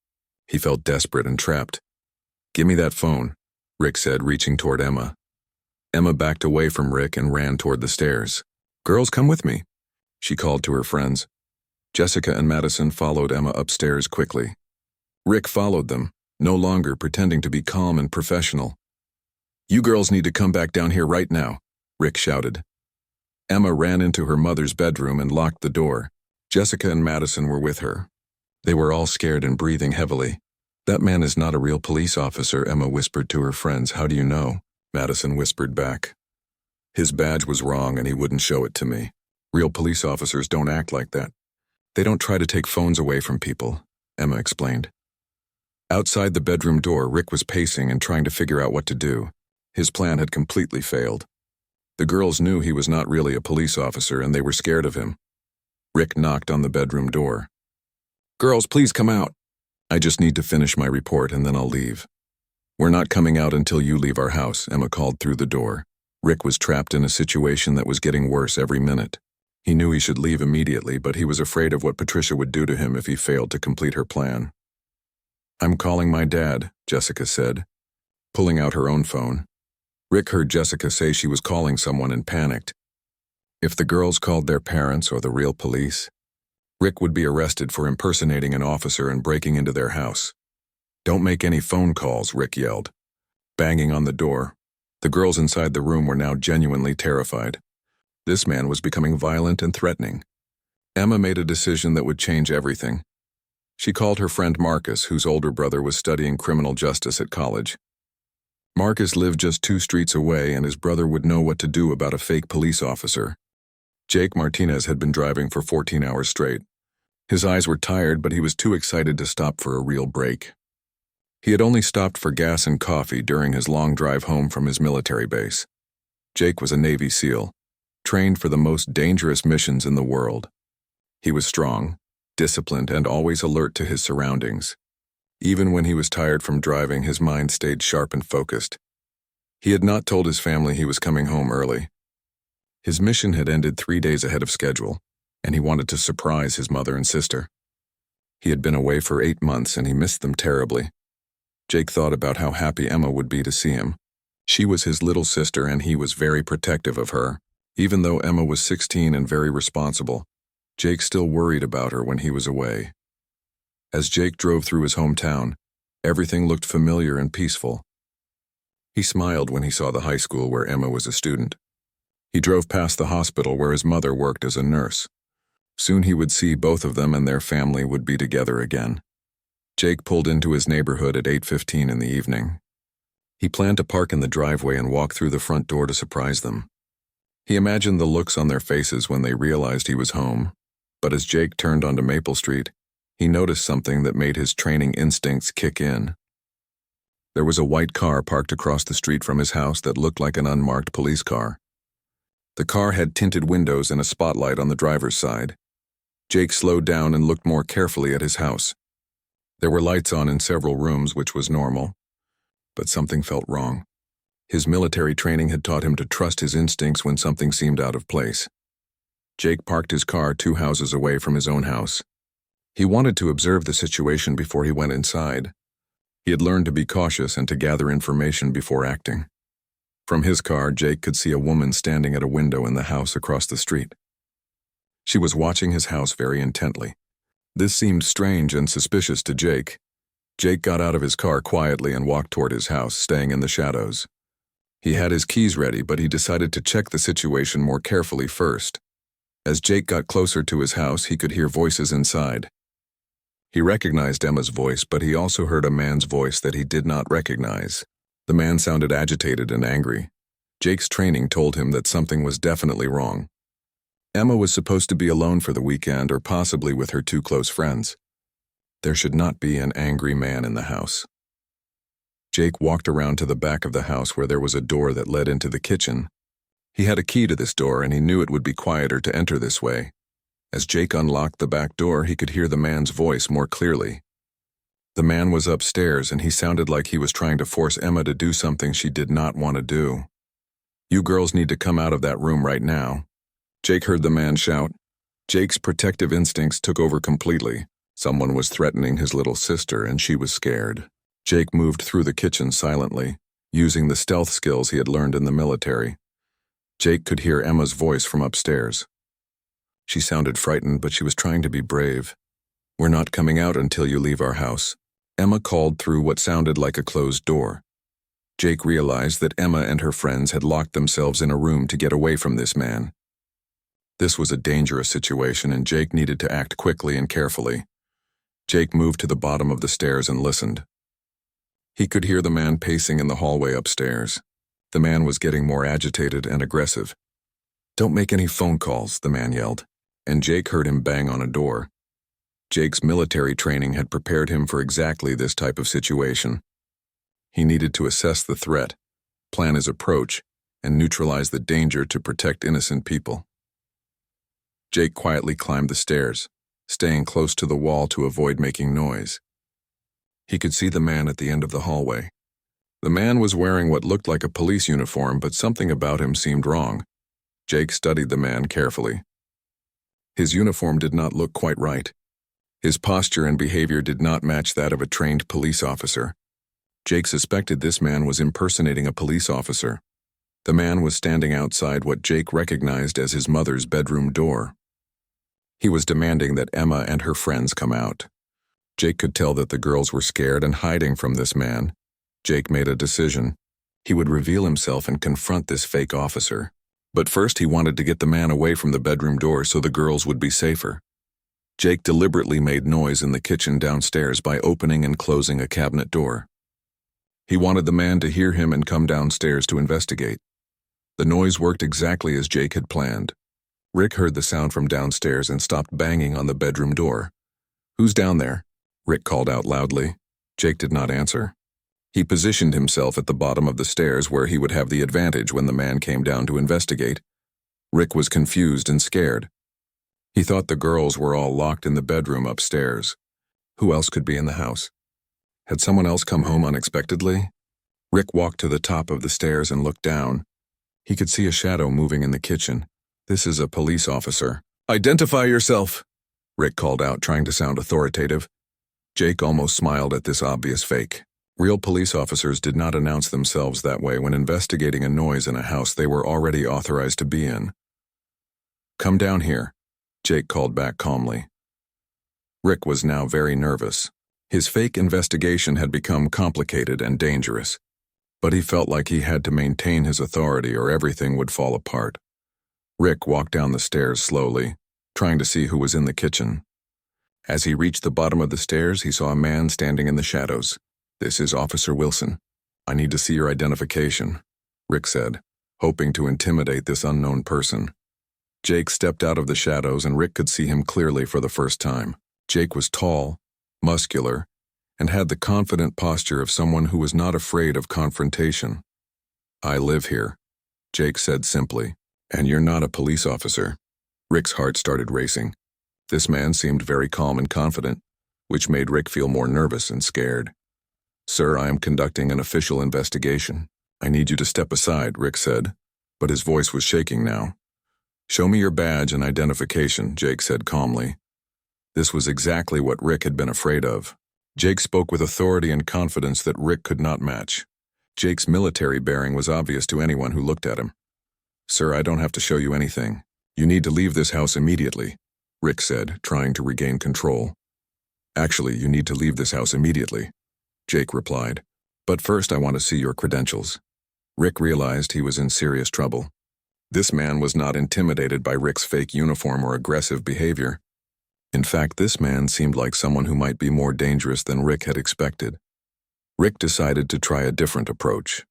He felt desperate and trapped. Give me that phone, Rick said, reaching toward Emma. Emma backed away from Rick and ran toward the stairs. Girls, come with me, she called to her friends. Jessica and Madison followed Emma upstairs quickly. Rick followed them, no longer pretending to be calm and professional. You girls need to come back down here right now, Rick shouted. Emma ran into her mother's bedroom and locked the door. Jessica and Madison were with her. They were all scared and breathing heavily. That man is not a real police officer, Emma whispered to her friends. How do you know? Madison whispered back. His badge was wrong and he wouldn't show it to me. Real police officers don't act like that. They don't try to take phones away from people, Emma explained. Outside the bedroom door, Rick was pacing and trying to figure out what to do. His plan had completely failed. The girls knew he was not really a police officer and they were scared of him. Rick knocked on the bedroom door. Girls, please come out. I just need to finish my report and then I'll leave. We're not coming out until you leave our house, Emma called through the door. Rick was trapped in a situation that was getting worse every minute. He knew he should leave immediately, but he was afraid of what Patricia would do to him if he failed to complete her plan. I'm calling my dad, Jessica said, pulling out her own phone. Rick heard Jessica say she was calling someone and panicked. If the girls called their parents or the real police, Rick would be arrested for impersonating an officer and breaking into their house. Don't make any phone calls, Rick yelled, banging on the door. The girls inside the room were now genuinely terrified. This man was becoming violent and threatening. Emma made a decision that would change everything. She called her friend Marcus, whose older brother was studying criminal justice at college. Marcus lived just 2 streets away and his brother would know what to do about a fake police officer. Jake Martinez had been driving for 14 hours straight. His eyes were tired, but he was too excited to stop for a real break. He had only stopped for gas and coffee during his long drive home from his military base. Jake was a Navy SEAL, trained for the most dangerous missions in the world. He was strong, disciplined, and always alert to his surroundings. Even when he was tired from driving, his mind stayed sharp and focused. He had not told his family he was coming home early. His mission had ended 3 days ahead of schedule, and he wanted to surprise his mother and sister. He had been away for 8 months and he missed them terribly. Jake thought about how happy Emma would be to see him. She was his little sister and he was very protective of her. Even though Emma was 16 and very responsible, Jake still worried about her when he was away. As Jake drove through his hometown, everything looked familiar and peaceful. He smiled when he saw the high school where Emma was a student. He drove past the hospital where his mother worked as a nurse. Soon he would see both of them and their family would be together again. Jake pulled into his neighborhood at 8:15 in the evening. He planned to park in the driveway and walk through the front door to surprise them. He imagined the looks on their faces when they realized he was home, but as Jake turned onto Maple Street, he noticed something that made his training instincts kick in. There was a white car parked across the street from his house that looked like an unmarked police car. The car had tinted windows and a spotlight on the driver's side. Jake slowed down and looked more carefully at his house. There were lights on in several rooms, which was normal, but something felt wrong. His military training had taught him to trust his instincts when something seemed out of place. Jake parked his car 2 houses away from his own house. He wanted to observe the situation before he went inside. He had learned to be cautious and to gather information before acting. From his car, Jake could see a woman standing at a window in the house across the street. She was watching his house very intently. This seemed strange and suspicious to Jake. Jake got out of his car quietly and walked toward his house, staying in the shadows. He had his keys ready, but he decided to check the situation more carefully first. As Jake got closer to his house, he could hear voices inside. He recognized Emma's voice, but he also heard a man's voice that he did not recognize. The man sounded agitated and angry. Jake's training told him that something was definitely wrong. Emma was supposed to be alone for the weekend or possibly with her 2 close friends. There should not be an angry man in the house. Jake walked around to the back of the house where there was a door that led into the kitchen. He had a key to this door and he knew it would be quieter to enter this way. As Jake unlocked the back door, he could hear the man's voice more clearly. The man was upstairs and he sounded like he was trying to force Emma to do something she did not want to do. "You girls need to come out of that room right now." Jake heard the man shout. Jake's protective instincts took over completely. Someone was threatening his little sister and she was scared. Jake moved through the kitchen silently, using the stealth skills he had learned in the military. Jake could hear Emma's voice from upstairs. She sounded frightened, but she was trying to be brave. "We're not coming out until you leave our house," Emma called through what sounded like a closed door. Jake realized that Emma and her friends had locked themselves in a room to get away from this man. This was a dangerous situation and Jake needed to act quickly and carefully. Jake moved to the bottom of the stairs and listened. He could hear the man pacing in the hallway upstairs. The man was getting more agitated and aggressive. "Don't make any phone calls," the man yelled, and Jake heard him bang on a door. Jake's military training had prepared him for exactly this type of situation. He needed to assess the threat, plan his approach, and neutralize the danger to protect innocent people. Jake quietly climbed the stairs, staying close to the wall to avoid making noise. He could see the man at the end of the hallway. The man was wearing what looked like a police uniform, but something about him seemed wrong. Jake studied the man carefully. His uniform did not look quite right. His posture and behavior did not match that of a trained police officer. Jake suspected this man was impersonating a police officer. The man was standing outside what Jake recognized as his mother's bedroom door. He was demanding that Emma and her friends come out. Jake could tell that the girls were scared and hiding from this man. Jake made a decision. He would reveal himself and confront this fake officer. But first he wanted to get the man away from the bedroom door so the girls would be safer. Jake deliberately made noise in the kitchen downstairs by opening and closing a cabinet door. He wanted the man to hear him and come downstairs to investigate. The noise worked exactly as Jake had planned. Rick heard the sound from downstairs and stopped banging on the bedroom door. "Who's down there?" Rick called out loudly. Jake did not answer. He positioned himself at the bottom of the stairs where he would have the advantage when the man came down to investigate. Rick was confused and scared. He thought the girls were all locked in the bedroom upstairs. Who else could be in the house? Had someone else come home unexpectedly? Rick walked to the top of the stairs and looked down. He could see a shadow moving in the kitchen. "This is a police officer." "Identify yourself," Rick called out, trying to sound authoritative. Jake almost smiled at this obvious fake. Real police officers did not announce themselves that way when investigating a noise in a house they were already authorized to be in. "Come down here," Jake called back calmly. Rick was now very nervous. His fake investigation had become complicated and dangerous, but he felt like he had to maintain his authority or everything would fall apart. Rick walked down the stairs slowly, trying to see who was in the kitchen. As he reached the bottom of the stairs, he saw a man standing in the shadows. "This is Officer Wilson. I need to see your identification," Rick said, hoping to intimidate this unknown person. Jake stepped out of the shadows and Rick could see him clearly for the first time. Jake was tall, muscular, and had the confident posture of someone who was not afraid of confrontation. "I live here," Jake said simply. "And you're not a police officer." Rick's heart started racing. This man seemed very calm and confident, which made Rick feel more nervous and scared. "Sir, I am conducting an official investigation. I need you to step aside," Rick said, but his voice was shaking now. "Show me your badge and identification," Jake said calmly. This was exactly what Rick had been afraid of. Jake spoke with authority and confidence that Rick could not match. Jake's military bearing was obvious to anyone who looked at him. "Sir, I don't have to show you anything. You need to leave this house immediately," Rick said, trying to regain control. "Actually, you need to leave this house immediately," Jake replied. "But first I want to see your credentials." Rick realized he was in serious trouble. This man was not intimidated by Rick's fake uniform or aggressive behavior. In fact, this man seemed like someone who might be more dangerous than Rick had expected. Rick decided to try a different approach.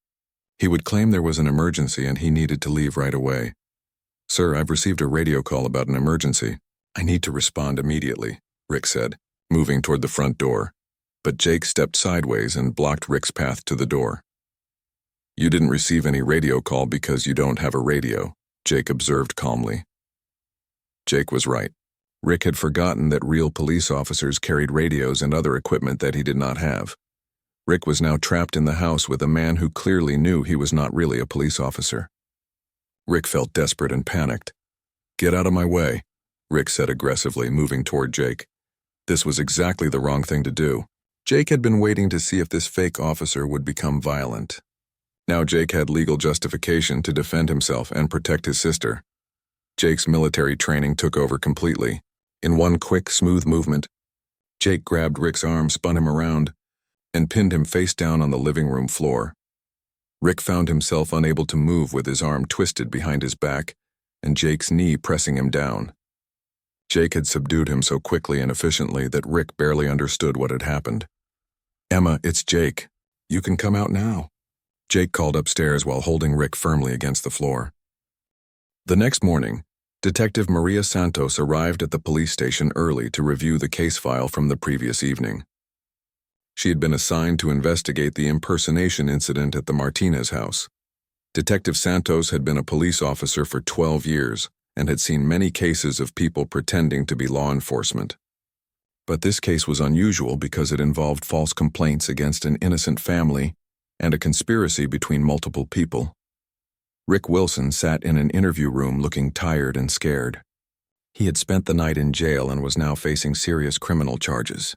He would claim there was an emergency and he needed to leave right away. "Sir, I've received a radio call about an emergency. I need to respond immediately," Rick said, moving toward the front door. But Jake stepped sideways and blocked Rick's path to the door. You didn't receive any radio call because you don't have a radio, Jake observed calmly. Jake was right. Rick had forgotten that real police officers carried radios and other equipment that he did not have. Rick was now trapped in the house with a man who clearly knew he was not really a police officer. Rick felt desperate and panicked. "Get out of my way," Rick said aggressively, moving toward Jake. This was exactly the wrong thing to do. Jake had been waiting to see if this fake officer would become violent. Now Jake had legal justification to defend himself and protect his sister. Jake's military training took over completely. In one quick, smooth movement, Jake grabbed Rick's arm, spun him around, and pinned him face down on the living room floor. Rick found himself unable to move with his arm twisted behind his back and Jake's knee pressing him down. Jake had subdued him so quickly and efficiently that Rick barely understood what had happened. "Emma, it's Jake. You can come out now," Jake called upstairs while holding Rick firmly against the floor. The next morning, Detective Maria Santos arrived at the police station early to review the case file from the previous evening. She had been assigned to investigate the impersonation incident at the Martinez house. Detective Santos had been a police officer for 12 years and had seen many cases of people pretending to be law enforcement. But this case was unusual because it involved false complaints against an innocent family and a conspiracy between multiple people. Rick Wilson sat in an interview room looking tired and scared. He had spent the night in jail and was now facing serious criminal charges.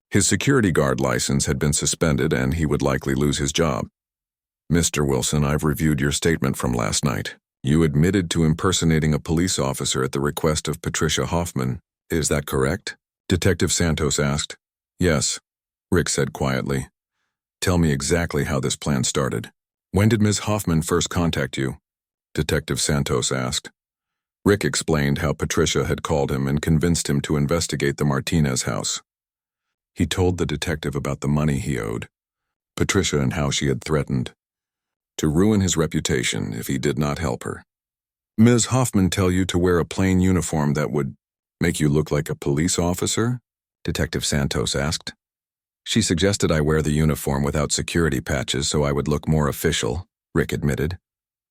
His security guard license had been suspended and he would likely lose his job. "Mr. Wilson, I've reviewed your statement from last night. You admitted to impersonating a police officer at the request of Patricia Hoffman. Is that correct?" Detective Santos asked. "Yes," Rick said quietly. "Tell me exactly how this plan started. When did Ms. Hoffman first contact you?" Detective Santos asked. Rick explained how Patricia had called him and convinced him to investigate the Martinez house. He told the detective about the money he owed, Patricia and how she had threatened to ruin his reputation if he did not help her. "Ms. Hoffman tell you to wear a plain uniform that would make you look like a police officer?" Detective Santos asked. "She suggested I wear the uniform without security patches so I would look more official," Rick admitted.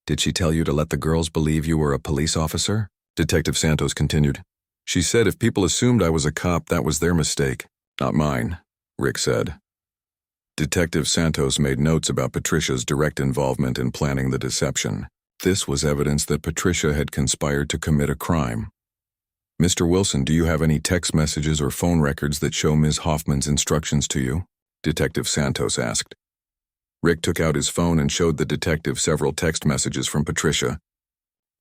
"Did she tell you to let the girls believe you were a police officer?" Detective Santos continued. "She said if people assumed I was a cop, that was their mistake, not mine," Rick said. Detective Santos made notes about Patricia's direct involvement in planning the deception. This was evidence that Patricia had conspired to commit a crime. "Mr. Wilson, do you have any text messages or phone records that show Ms. Hoffman's instructions to you?" Detective Santos asked. Rick took out his phone and showed the detective several text messages from Patricia.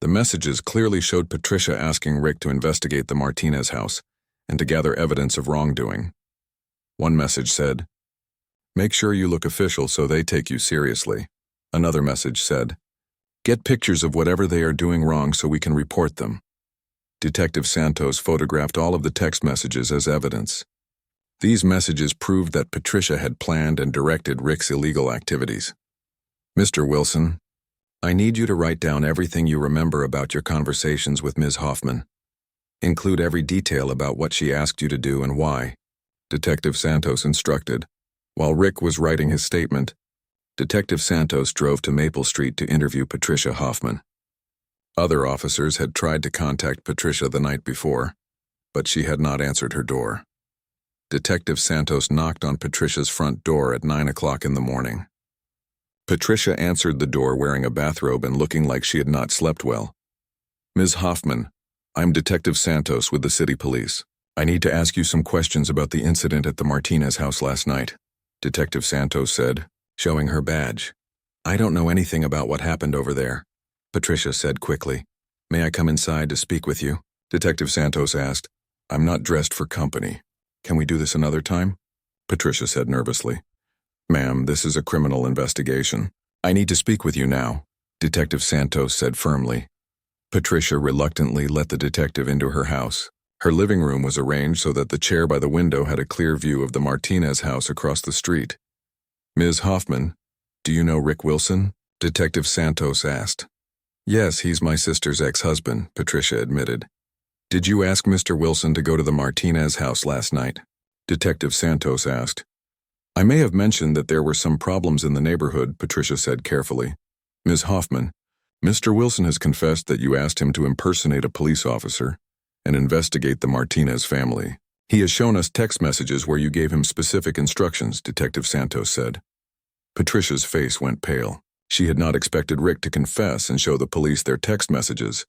The messages clearly showed Patricia asking Rick to investigate the Martinez house and to gather evidence of wrongdoing. One message said, "Make sure you look official so they take you seriously." Another message said, "Get pictures of whatever they are doing wrong so we can report them." Detective Santos photographed all of the text messages as evidence. These messages proved that Patricia had planned and directed Rick's illegal activities. "Mr. Wilson, I need you to write down everything you remember about your conversations with Ms. Hoffman. Include every detail about what she asked you to do and why," Detective Santos instructed. While Rick was writing his statement, Detective Santos drove to Maple Street to interview Patricia Hoffman. Other officers had tried to contact Patricia the night before, but she had not answered her door. Detective Santos knocked on Patricia's front door at 9 o'clock in the morning. Patricia answered the door wearing a bathrobe and looking like she had not slept well. "Ms. Hoffman, I'm Detective Santos with the city police. I need to ask you some questions about the incident at the Martinez house last night," Detective Santos said, showing her badge. "I don't know anything about what happened over there," Patricia said quickly. "May I come inside to speak with you?" Detective Santos asked. "I'm not dressed for company. Can we do this another time?" Patricia said nervously. "Ma'am, this is a criminal investigation. I need to speak with you now," Detective Santos said firmly. Patricia reluctantly let the detective into her house. Her living room was arranged so that the chair by the window had a clear view of the Martinez house across the street. "Ms. Hoffman, do you know Rick Wilson?" Detective Santos asked. "Yes, he's my sister's ex-husband," Patricia admitted. "Did you ask Mr. Wilson to go to the Martinez house last night?" Detective Santos asked. I may have mentioned that there were some problems in the neighborhood, Patricia said carefully. Ms. Hoffman, Mr. Wilson has confessed that you asked him to impersonate a police officer and investigate the Martinez family. He has shown us text messages where you gave him specific instructions, Detective Santos said. Patricia's face went pale. She had not expected Rick to confess and show the police their text messages.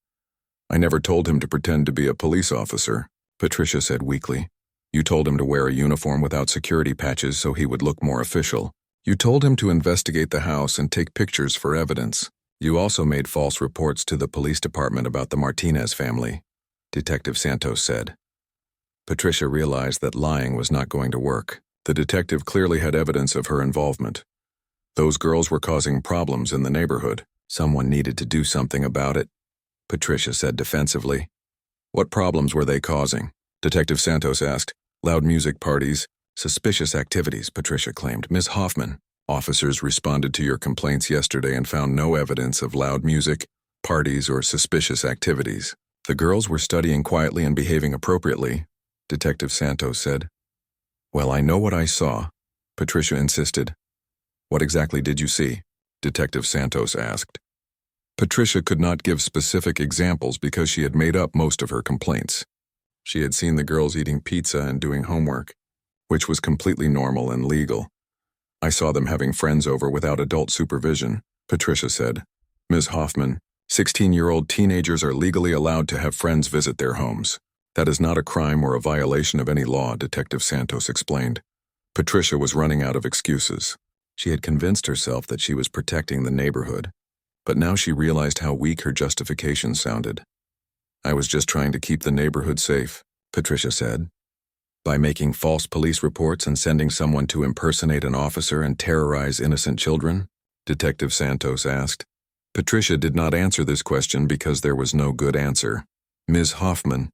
I never told him to pretend to be a police officer, Patricia said weakly. You told him to wear a uniform without security patches so he would look more official. You told him to investigate the house and take pictures for evidence. You also made false reports to the police department about the Martinez family, Detective Santos said. Patricia realized that lying was not going to work. The detective clearly had evidence of her involvement. Those girls were causing problems in the neighborhood. Someone needed to do something about it, Patricia said defensively. What problems were they causing? Detective Santos asked. Loud music parties, suspicious activities, Patricia claimed. Ms. Hoffman, officers responded to your complaints yesterday and found no evidence of loud music, parties, or suspicious activities. The girls were studying quietly and behaving appropriately, Detective Santos said. Well, I know what I saw, Patricia insisted. What exactly did you see? Detective Santos asked. Patricia could not give specific examples because she had made up most of her complaints. She had seen the girls eating pizza and doing homework, which was completely normal and legal. I saw them having friends over without adult supervision, Patricia said. Ms. Hoffman, 16-year-old teenagers are legally allowed to have friends visit their homes. That is not a crime or a violation of any law, Detective Santos explained. Patricia was running out of excuses. She had convinced herself that she was protecting the neighborhood, but now she realized how weak her justification sounded. I was just trying to keep the neighborhood safe, Patricia said. By making false police reports and sending someone to impersonate an officer and terrorize innocent children? Detective Santos asked. Patricia did not answer this question because there was no good answer. Ms. Hoffman,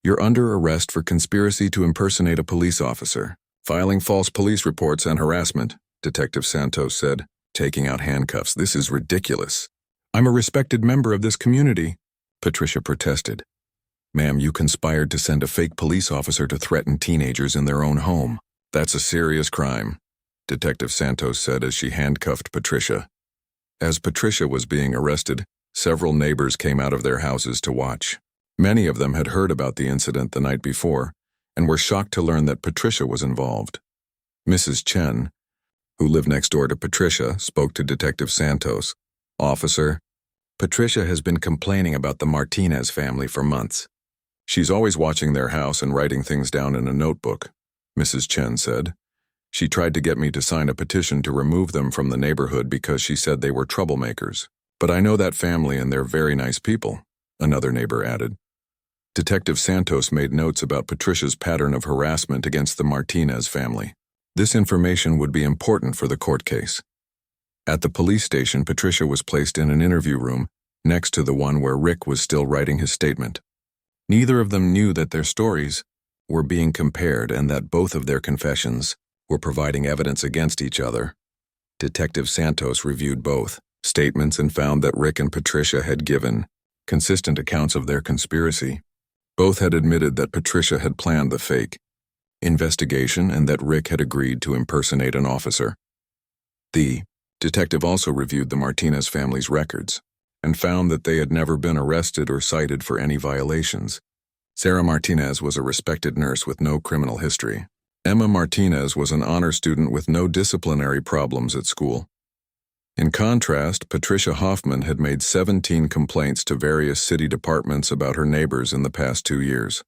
you're under arrest for conspiracy to impersonate a police officer, filing false police reports and harassment, Detective Santos said, taking out handcuffs. This is ridiculous. I'm a respected member of this community, Patricia protested. Ma'am, you conspired to send a fake police officer to threaten teenagers in their own home. That's a serious crime, Detective Santos said as she handcuffed Patricia. As Patricia was being arrested, several neighbors came out of their houses to watch. Many of them had heard about the incident the night before and were shocked to learn that Patricia was involved. Mrs. Chen, who lived next door to Patricia, spoke to Detective Santos. Officer, Patricia has been complaining about the Martinez family for months. She's always watching their house and writing things down in a notebook, Mrs. Chen said. She tried to get me to sign a petition to remove them from the neighborhood because she said they were troublemakers. But I know that family and they're very nice people, another neighbor added. Detective Santos made notes about Patricia's pattern of harassment against the Martinez family. This information would be important for the court case. At the police station, Patricia was placed in an interview room next to the one where Rick was still writing his statement. Neither of them knew that their stories were being compared and that both of their confessions were providing evidence against each other. Detective Santos reviewed both statements and found that Rick and Patricia had given consistent accounts of their conspiracy. Both had admitted that Patricia had planned the fake investigation and that Rick had agreed to impersonate an officer. The detective also reviewed the Martinez family's records and found that they had never been arrested or cited for any violations. Sarah Martinez was a respected nurse with no criminal history. Emma Martinez was an honor student with no disciplinary problems at school. In contrast, Patricia Hoffman had made 17 complaints to various city departments about her neighbors in the past 2 years.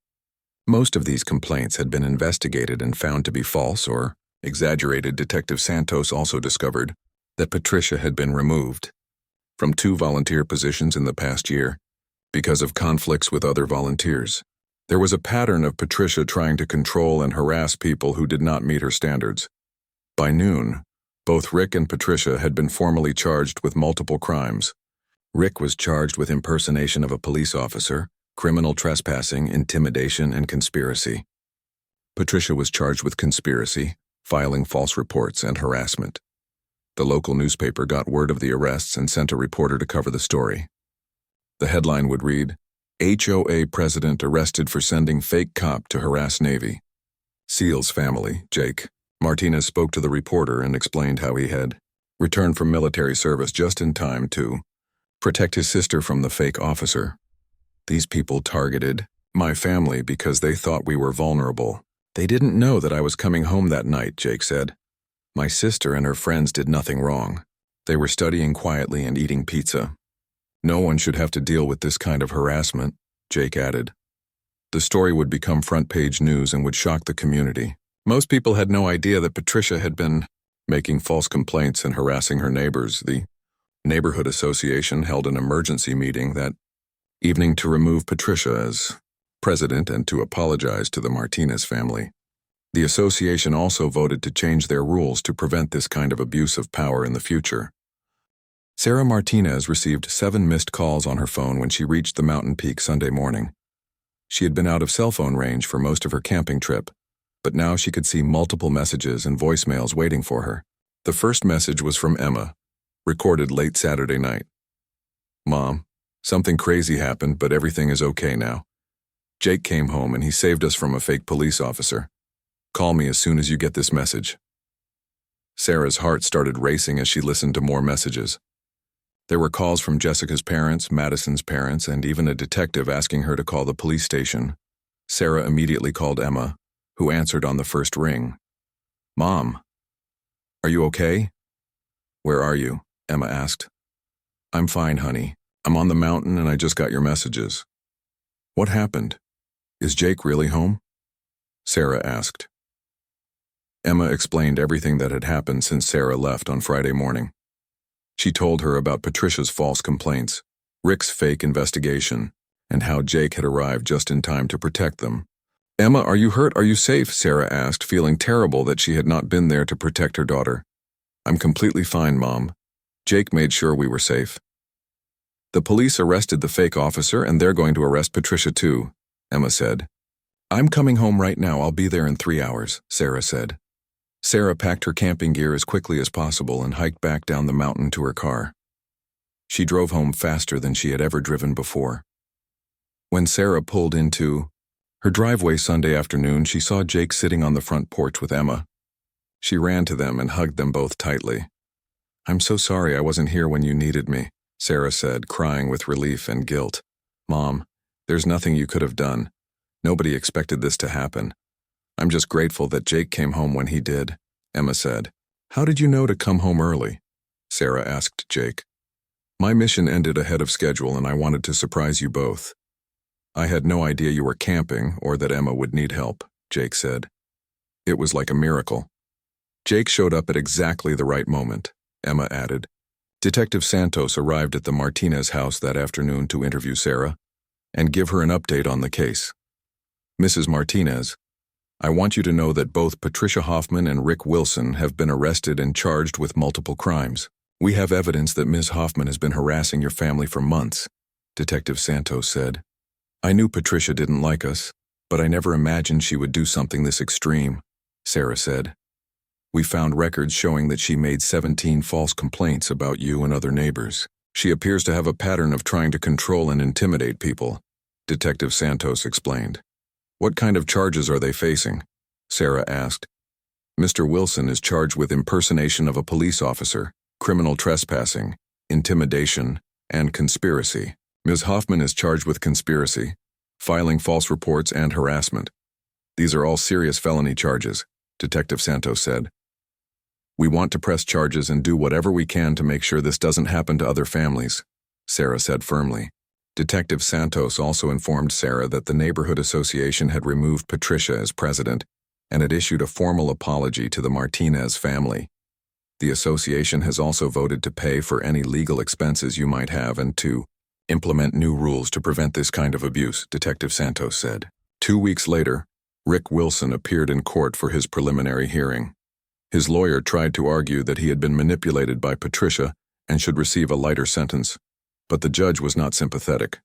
Most of these complaints had been investigated and found to be false or exaggerated. Detective Santos also discovered that Patricia had been removed from 2 volunteer positions in the past year because of conflicts with other volunteers. There was a pattern of Patricia trying to control and harass people who did not meet her standards. By noon, both Rick and Patricia had been formally charged with multiple crimes. Rick was charged with impersonation of a police officer, criminal trespassing, intimidation, and conspiracy. Patricia was charged with conspiracy, filing false reports, and harassment. The local newspaper got word of the arrests and sent a reporter to cover the story. The headline would read, HOA president arrested for sending fake cop to harass Navy. Seal's family, Jake, Martinez spoke to the reporter and explained how he had returned from military service just in time to protect his sister from the fake officer. These people targeted my family because they thought we were vulnerable. They didn't know that I was coming home that night, Jake said. My sister and her friends did nothing wrong. They were studying quietly and eating pizza. No one should have to deal with this kind of harassment, Jake added. The story would become front-page news and would shock the community. Most people had no idea that Patricia had been making false complaints and harassing her neighbors. The neighborhood association held an emergency meeting that evening to remove Patricia as president and to apologize to the Martinez family. The association also voted to change their rules to prevent this kind of abuse of power in the future. Sarah Martinez received 7 missed calls on her phone when she reached the mountain peak Sunday morning. She had been out of cell phone range for most of her camping trip, but now she could see multiple messages and voicemails waiting for her. The first message was from Emma, recorded late Saturday night. Mom, something crazy happened, but everything is okay now. Jake came home and he saved us from a fake police officer. Call me as soon as you get this message. Sarah's heart started racing as she listened to more messages. There were calls from Jessica's parents, Madison's parents, and even a detective asking her to call the police station. Sarah immediately called Emma, who answered on the first ring. Mom, are you okay? Where are you? Emma asked. I'm fine, honey. I'm on the mountain and I just got your messages. What happened? Is Jake really home? Sarah asked. Emma explained everything that had happened since Sarah left on Friday morning. She told her about Patricia's false complaints, Rick's fake investigation, and how Jake had arrived just in time to protect them. Emma, are you hurt? Are you safe? Sarah asked, feeling terrible that she had not been there to protect her daughter. I'm completely fine, Mom. Jake made sure we were safe. The police arrested the fake officer and they're going to arrest Patricia too, Emma said. I'm coming home right now. I'll be there in 3 hours, Sarah said. Sarah packed her camping gear as quickly as possible and hiked back down the mountain to her car. She drove home faster than she had ever driven before. When Sarah pulled into her driveway Sunday afternoon, she saw Jake sitting on the front porch with Emma. She ran to them and hugged them both tightly. I'm so sorry I wasn't here when you needed me, Sarah said, crying with relief and guilt. Mom, there's nothing you could have done. Nobody expected this to happen. I'm just grateful that Jake came home when he did, Emma said. How did you know to come home early? Sarah asked Jake. My mission ended ahead of schedule and I wanted to surprise you both. I had no idea you were camping or that Emma would need help, Jake said. It was like a miracle. Jake showed up at exactly the right moment, Emma added. Detective Santos arrived at the Martinez house that afternoon to interview Sarah and give her an update on the case. Mrs. Martinez, I want you to know that both Patricia Hoffman and Rick Wilson have been arrested and charged with multiple crimes. We have evidence that Ms. Hoffman has been harassing your family for months, Detective Santos said. I knew Patricia didn't like us, but I never imagined she would do something this extreme, Sarah said. We found records showing that she made 17 false complaints about you and other neighbors. She appears to have a pattern of trying to control and intimidate people, Detective Santos explained. What kind of charges are they facing? Sarah asked. Mr. Wilson is charged with impersonation of a police officer, criminal trespassing, intimidation, and conspiracy. Ms. Hoffman is charged with conspiracy, filing false reports, and harassment. These are all serious felony charges, Detective Santos said. We want to press charges and do whatever we can to make sure this doesn't happen to other families, Sarah said firmly. Detective Santos also informed Sarah that the neighborhood association had removed Patricia as president and had issued a formal apology to the Martinez family. The association has also voted to pay for any legal expenses you might have and to implement new rules to prevent this kind of abuse, Detective Santos said. 2 weeks later, Rick Wilson appeared in court for his preliminary hearing. His lawyer tried to argue that he had been manipulated by Patricia and should receive a lighter sentence, but the judge was not sympathetic.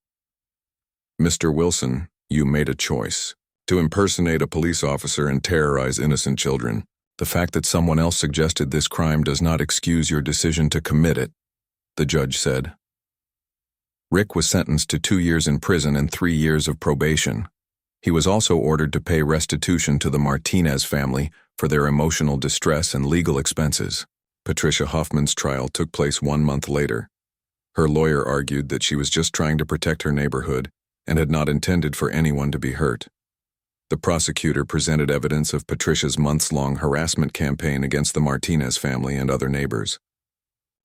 Mr. Wilson, you made a choice to impersonate a police officer and terrorize innocent children. The fact that someone else suggested this crime does not excuse your decision to commit it, the judge said. Rick was sentenced to 2 years in prison and 3 years of probation. He was also ordered to pay restitution to the Martinez family for their emotional distress and legal expenses. Patricia Hoffman's trial took place 1 month later. Her lawyer argued that she was just trying to protect her neighborhood and had not intended for anyone to be hurt. The prosecutor presented evidence of Patricia's months-long harassment campaign against the Martinez family and other neighbors.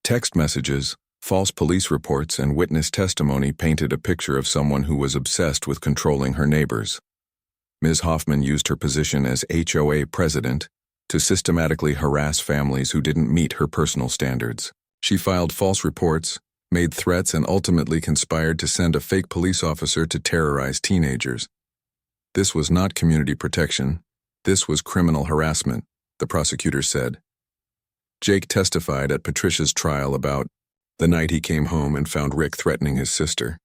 Text messages, false police reports, and witness testimony painted a picture of someone who was obsessed with controlling her neighbors. Ms. Hoffman used her position as HOA president to systematically harass families who didn't meet her personal standards. She filed false reports, made threats, and ultimately conspired to send a fake police officer to terrorize teenagers. This was not community protection. This was criminal harassment, the prosecutor said. Jake testified at Patricia's trial about the night he came home and found Rick threatening his sister.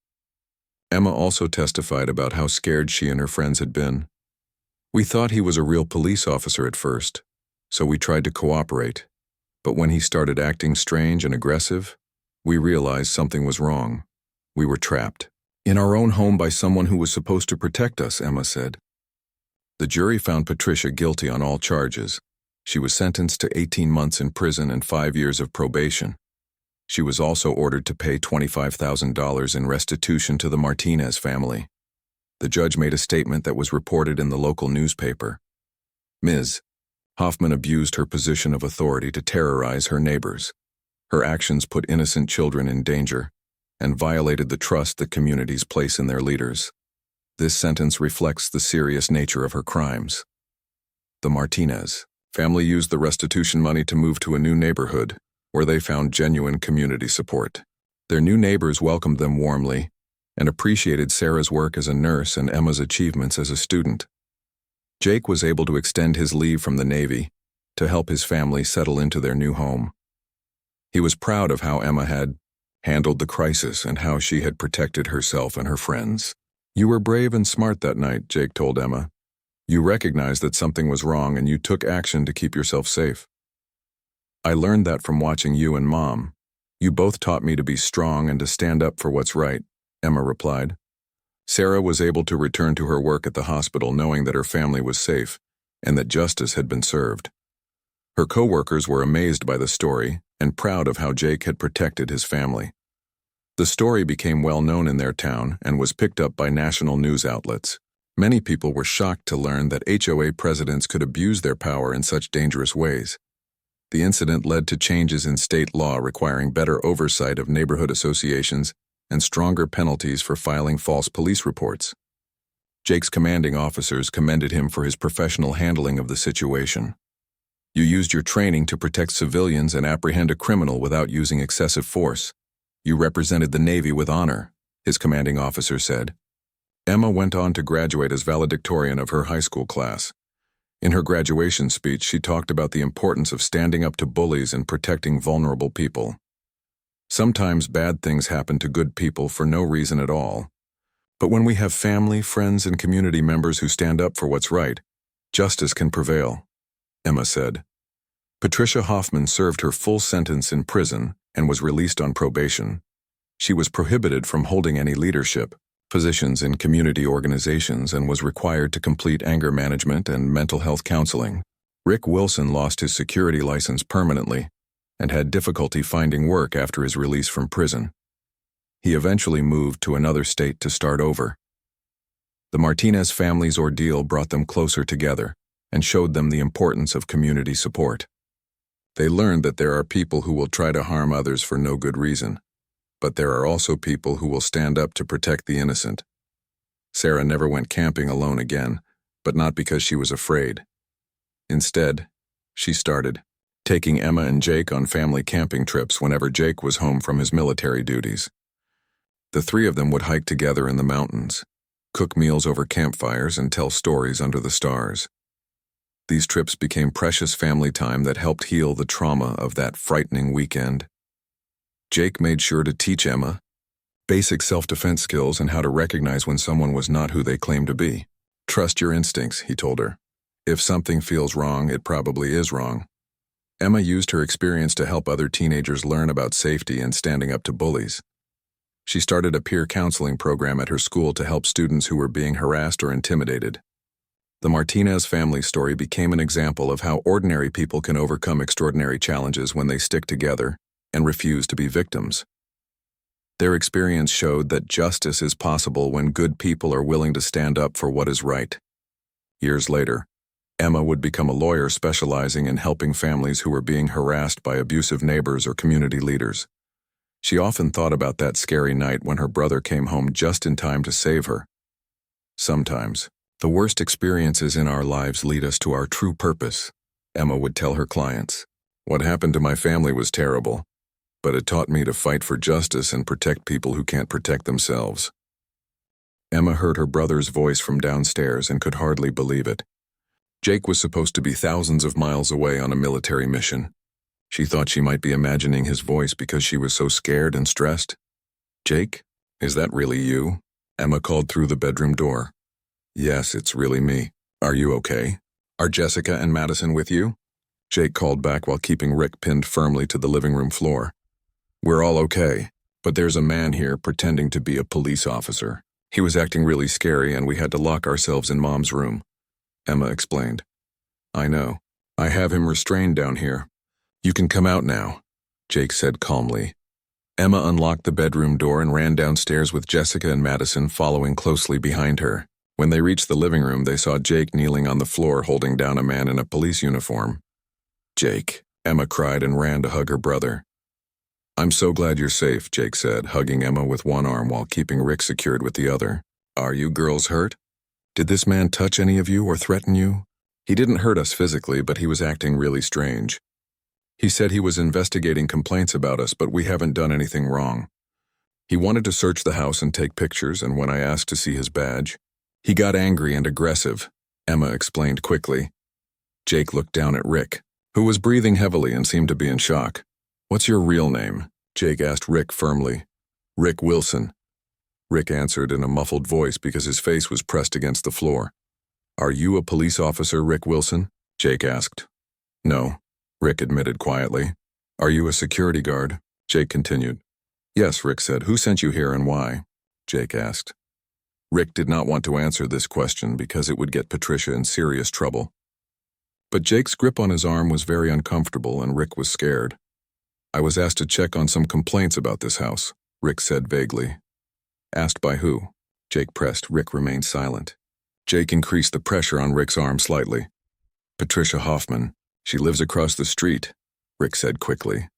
Emma also testified about how scared she and her friends had been. We thought he was a real police officer at first, so we tried to cooperate. But when he started acting strange and aggressive, we realized something was wrong. We were trapped in our own home by someone who was supposed to protect us, Emma said. The jury found Patricia guilty on all charges. She was sentenced to 18 months in prison and 5 years of probation. She was also ordered to pay $25,000 in restitution to the Martinez family. The judge made a statement that was reported in the local newspaper. Ms. Hoffman abused her position of authority to terrorize her neighbors. Her actions put innocent children in danger and violated the trust that communities place in their leaders. This sentence reflects the serious nature of her crimes. The Martinez family used the restitution money to move to a new neighborhood, where they found genuine community support. Their new neighbors welcomed them warmly and appreciated Sarah's work as a nurse and Emma's achievements as a student. Jake was able to extend his leave from the Navy to help his family settle into their new home. He was proud of how Emma had handled the crisis and how she had protected herself and her friends. You were brave and smart that night, Jake told Emma. You recognized that something was wrong and you took action to keep yourself safe. I learned that from watching you and Mom. You both taught me to be strong and to stand up for what's right, Emma replied. Sarah was able to return to her work at the hospital knowing that her family was safe and that justice had been served. Her co-workers were amazed by the story and proud of how Jake had protected his family. The story became well known in their town and was picked up by national news outlets. Many people were shocked to learn that HOA presidents could abuse their power in such dangerous ways. The incident led to changes in state law requiring better oversight of neighborhood associations and stronger penalties for filing false police reports. Jake's commanding officers commended him for his professional handling of the situation. You used your training to protect civilians and apprehend a criminal without using excessive force. You represented the Navy with honor, his commanding officer said. Emma went on to graduate as valedictorian of her high school class. In her graduation speech, she talked about the importance of standing up to bullies and protecting vulnerable people. Sometimes bad things happen to good people for no reason at all. But when we have family, friends, and community members who stand up for what's right, justice can prevail, Emma said. Patricia Hoffman served her full sentence in prison and was released on probation. She was prohibited from holding any leadership positions in community organizations and was required to complete anger management and mental health counseling. Rick Wilson lost his security license permanently and had difficulty finding work after his release from prison. He eventually moved to another state to start over. The Martinez family's ordeal brought them closer together and showed them the importance of community support. They learned that there are people who will try to harm others for no good reason, but there are also people who will stand up to protect the innocent. Sarah never went camping alone again, but not because she was afraid. Instead, she started taking Emma and Jake on family camping trips whenever Jake was home from his military duties. The three of them would hike together in the mountains, cook meals over campfires, and tell stories under the stars. These trips became precious family time that helped heal the trauma of that frightening weekend. Jake made sure to teach Emma basic self-defense skills and how to recognize when someone was not who they claimed to be. Trust your instincts, he told her. If something feels wrong, it probably is wrong. Emma used her experience to help other teenagers learn about safety and standing up to bullies. She started a peer counseling program at her school to help students who were being harassed or intimidated. The Martinez family story became an example of how ordinary people can overcome extraordinary challenges when they stick together and refuse to be victims. Their experience showed that justice is possible when good people are willing to stand up for what is right. Years later, Emma would become a lawyer specializing in helping families who were being harassed by abusive neighbors or community leaders. She often thought about that scary night when her brother came home just in time to save her. Sometimes, the worst experiences in our lives lead us to our true purpose, Emma would tell her clients. What happened to my family was terrible, but it taught me to fight for justice and protect people who can't protect themselves. Emma heard her brother's voice from downstairs and could hardly believe it. Jake was supposed to be thousands of miles away on a military mission. She thought she might be imagining his voice because she was so scared and stressed. "Jake, is that really you?" Emma called through the bedroom door. "Yes, it's really me. Are you okay? Are Jessica and Madison with you?" Jake called back while keeping Rick pinned firmly to the living room floor. "We're all okay, but there's a man here pretending to be a police officer. He was acting really scary and we had to lock ourselves in Mom's room," Emma explained. "I know. I have him restrained down here. You can come out now," Jake said calmly. Emma unlocked the bedroom door and ran downstairs with Jessica and Madison following closely behind her. When they reached the living room, they saw Jake kneeling on the floor holding down a man in a police uniform. "Jake," Emma cried and ran to hug her brother. "I'm so glad you're safe," Jake said, hugging Emma with one arm while keeping Rick secured with the other. "Are you girls hurt? Did this man touch any of you or threaten you?" "He didn't hurt us physically, but he was acting really strange. He said he was investigating complaints about us, but we haven't done anything wrong. He wanted to search the house and take pictures, and when I asked to see his badge, he got angry and aggressive," Emma explained quickly. Jake looked down at Rick, who was breathing heavily and seemed to be in shock. "What's your real name?" Jake asked Rick firmly. "Rick Wilson." Rick answered in a muffled voice because his face was pressed against the floor. "Are you a police officer, Rick Wilson?" Jake asked. "No," Rick admitted quietly. "Are you a security guard?" Jake continued. "Yes," Rick said. "Who sent you here and why?" Jake asked. Rick did not want to answer this question because it would get Patricia in serious trouble. But Jake's grip on his arm was very uncomfortable and Rick was scared. "I was asked to check on some complaints about this house," Rick said vaguely. "Asked by who?" Jake pressed. Rick remained silent. Jake increased the pressure on Rick's arm slightly. "Patricia Hoffman. She lives across the street," Rick said quickly.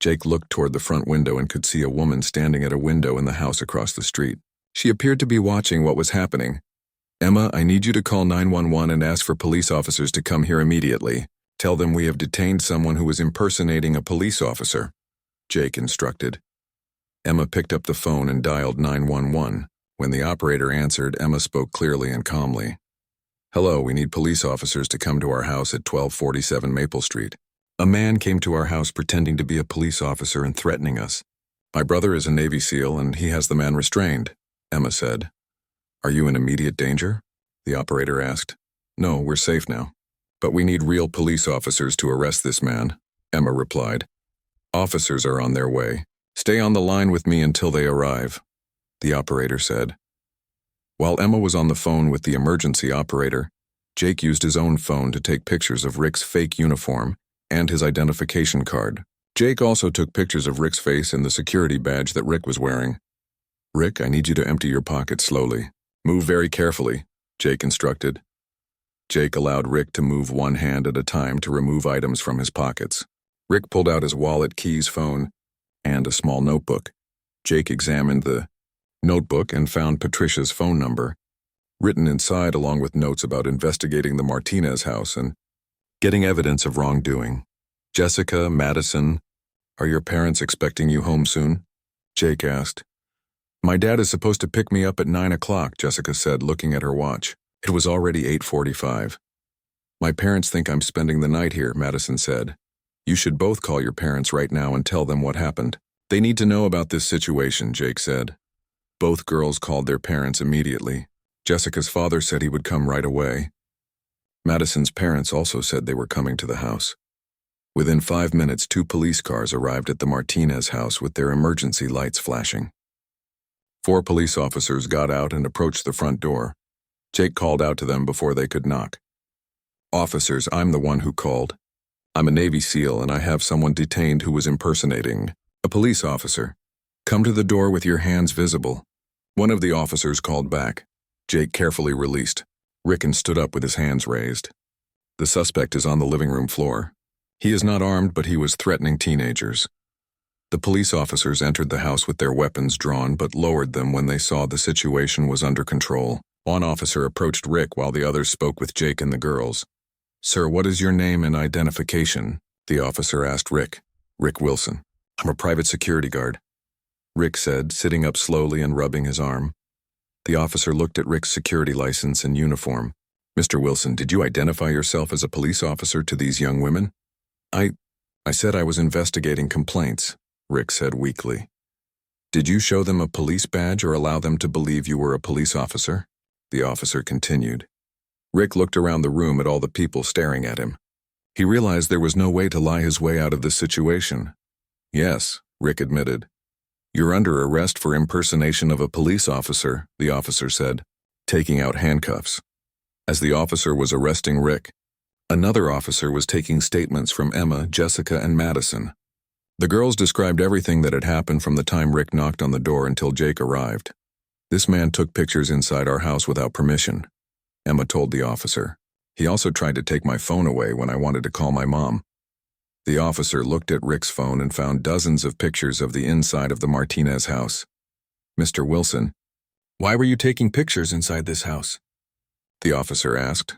Jake looked toward the front window and could see a woman standing at a window in the house across the street. She appeared to be watching what was happening. "Emma, I need you to call 911 and ask for police officers to come here immediately. Tell them we have detained someone who was impersonating a police officer," Jake instructed. Emma picked up the phone and dialed 911. When the operator answered, Emma spoke clearly and calmly. "Hello, we need police officers to come to our house at 1247 Maple Street. A man came to our house pretending to be a police officer and threatening us. My brother is a Navy SEAL and he has the man restrained," Emma said. "Are you in immediate danger?" the operator asked. "No, we're safe now. But we need real police officers to arrest this man," Emma replied. "Officers are on their way. Stay on the line with me until they arrive," the operator said. While Emma was on the phone with the emergency operator, Jake used his own phone to take pictures of Rick's fake uniform and his identification card. Jake also took pictures of Rick's face and the security badge that Rick was wearing. "Rick, I need you to empty your pockets slowly. Move very carefully," Jake instructed. Jake allowed Rick to move one hand at a time to remove items from his pockets. Rick pulled out his wallet, keys, phone, and a small notebook. Jake examined the notebook and found Patricia's phone number, written inside along with notes about investigating the Martinez house and getting evidence of wrongdoing. "Jessica, Madison, are your parents expecting you home soon?" Jake asked. "My dad is supposed to pick me up at 9 o'clock, Jessica said, looking at her watch. It was already 8:45. "My parents think I'm spending the night here," Madison said. "You should both call your parents right now and tell them what happened. They need to know about this situation," Jake said. Both girls called their parents immediately. Jessica's father said he would come right away. Madison's parents also said they were coming to the house. Within 5 minutes, 2 police cars arrived at the Martinez house with their emergency lights flashing. 4 police officers got out and approached the front door. Jake called out to them before they could knock. "Officers, I'm the one who called. I'm a Navy SEAL and I have someone detained who was impersonating a police officer. Come to the door with your hands visible." One of the officers called back. Jake carefully released Rick and stood up with his hands raised. The suspect is on the living room floor. He is not armed, but he was threatening teenagers. The police officers entered the house with their weapons drawn but lowered them when they saw the situation was under control. One officer approached Rick while the others spoke with Jake and the girls. "Sir, what is your name and identification?" the officer asked Rick. "Rick Wilson. I'm a private security guard," Rick said, sitting up slowly and rubbing his arm. The officer looked at Rick's security license and uniform. "Mr. Wilson, did you identify yourself as a police officer to these young women?" I said I was investigating complaints," Rick said weakly. "Did you show them a police badge or allow them to believe you were a police officer?" the officer continued. Rick looked around the room at all the people staring at him. He realized there was no way to lie his way out of this situation. "Yes," Rick admitted. "You're under arrest for impersonation of a police officer," the officer said, taking out handcuffs. As the officer was arresting Rick, another officer was taking statements from Emma, Jessica, and Madison. The girls described everything that had happened from the time Rick knocked on the door until Jake arrived. "This man took pictures inside our house without permission," Emma told the officer. "He also tried to take my phone away when I wanted to call my mom." The officer looked at Rick's phone and found dozens of pictures of the inside of the Martinez house. "Mr. Wilson, why were you taking pictures inside this house?" the officer asked.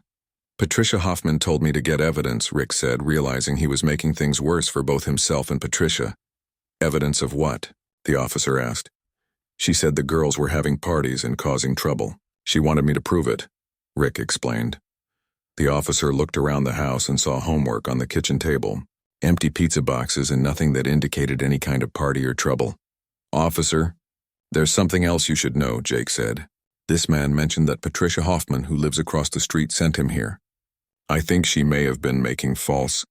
"Patricia Hoffman told me to get evidence," Rick said, realizing he was making things worse for both himself and Patricia. "Evidence of what?" the officer asked. "She said the girls were having parties and causing trouble. She wanted me to prove it," Rick explained. The officer looked around the house and saw homework on the kitchen table, empty pizza boxes and nothing that indicated any kind of party or trouble. "Officer, there's something else you should know," Jake said. "This man mentioned that Patricia Hoffman, who lives across the street, sent him here. I think she may have been making false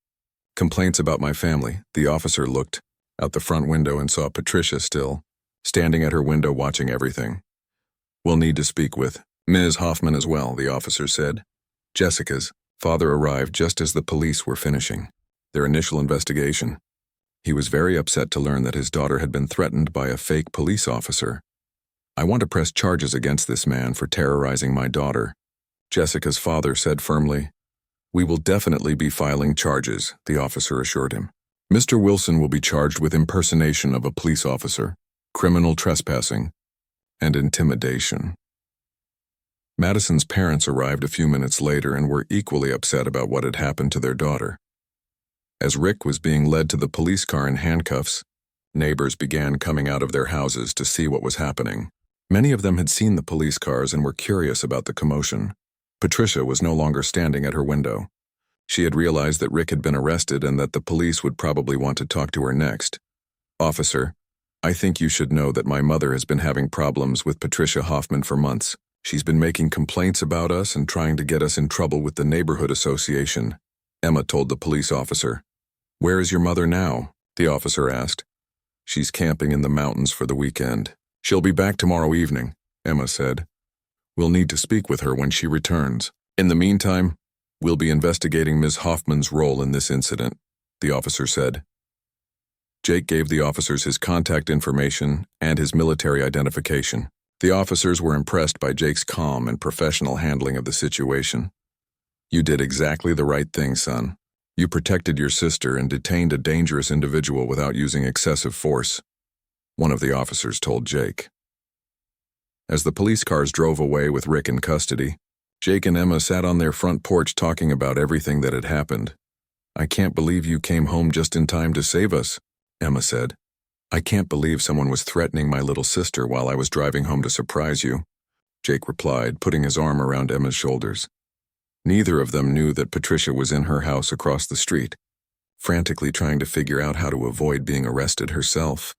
complaints about my family." The officer looked out the front window and saw Patricia still standing at her window watching everything. "We'll need to speak with Ms. Hoffman as well," the officer said. Jessica's father arrived just as the police were finishing their initial investigation. He was very upset to learn that his daughter had been threatened by a fake police officer. "I want to press charges against this man for terrorizing my daughter," Jessica's father said firmly. "We will definitely be filing charges," the officer assured him. "Mr. Wilson will be charged with impersonation of a police officer, criminal trespassing, and intimidation." Madison's parents arrived a few minutes later and were equally upset about what had happened to their daughter. As Rick was being led to the police car in handcuffs, neighbors began coming out of their houses to see what was happening. Many of them had seen the police cars and were curious about the commotion. Patricia was no longer standing at her window. She had realized that Rick had been arrested and that the police would probably want to talk to her next. "Officer, I think you should know that my mother has been having problems with Patricia Hoffman for months. She's been making complaints about us and trying to get us in trouble with the neighborhood association," Emma told the police officer. "Where is your mother now?" the officer asked. "She's camping in the mountains for the weekend. She'll be back tomorrow evening," Emma said. "We'll need to speak with her when she returns. In the meantime, we'll be investigating Ms. Hoffman's role in this incident," the officer said. Jake gave the officers his contact information and his military identification. The officers were impressed by Jake's calm and professional handling of the situation. "You did exactly the right thing, son. You protected your sister and detained a dangerous individual without using excessive force," one of the officers told Jake. As the police cars drove away with Rick in custody, Jake and Emma sat on their front porch talking about everything that had happened. "I can't believe you came home just in time to save us," Emma said. "I can't believe someone was threatening my little sister while I was driving home to surprise you," Jake replied, putting his arm around Emma's shoulders. Neither of them knew that Patricia was in her house across the street, frantically trying to figure out how to avoid being arrested herself.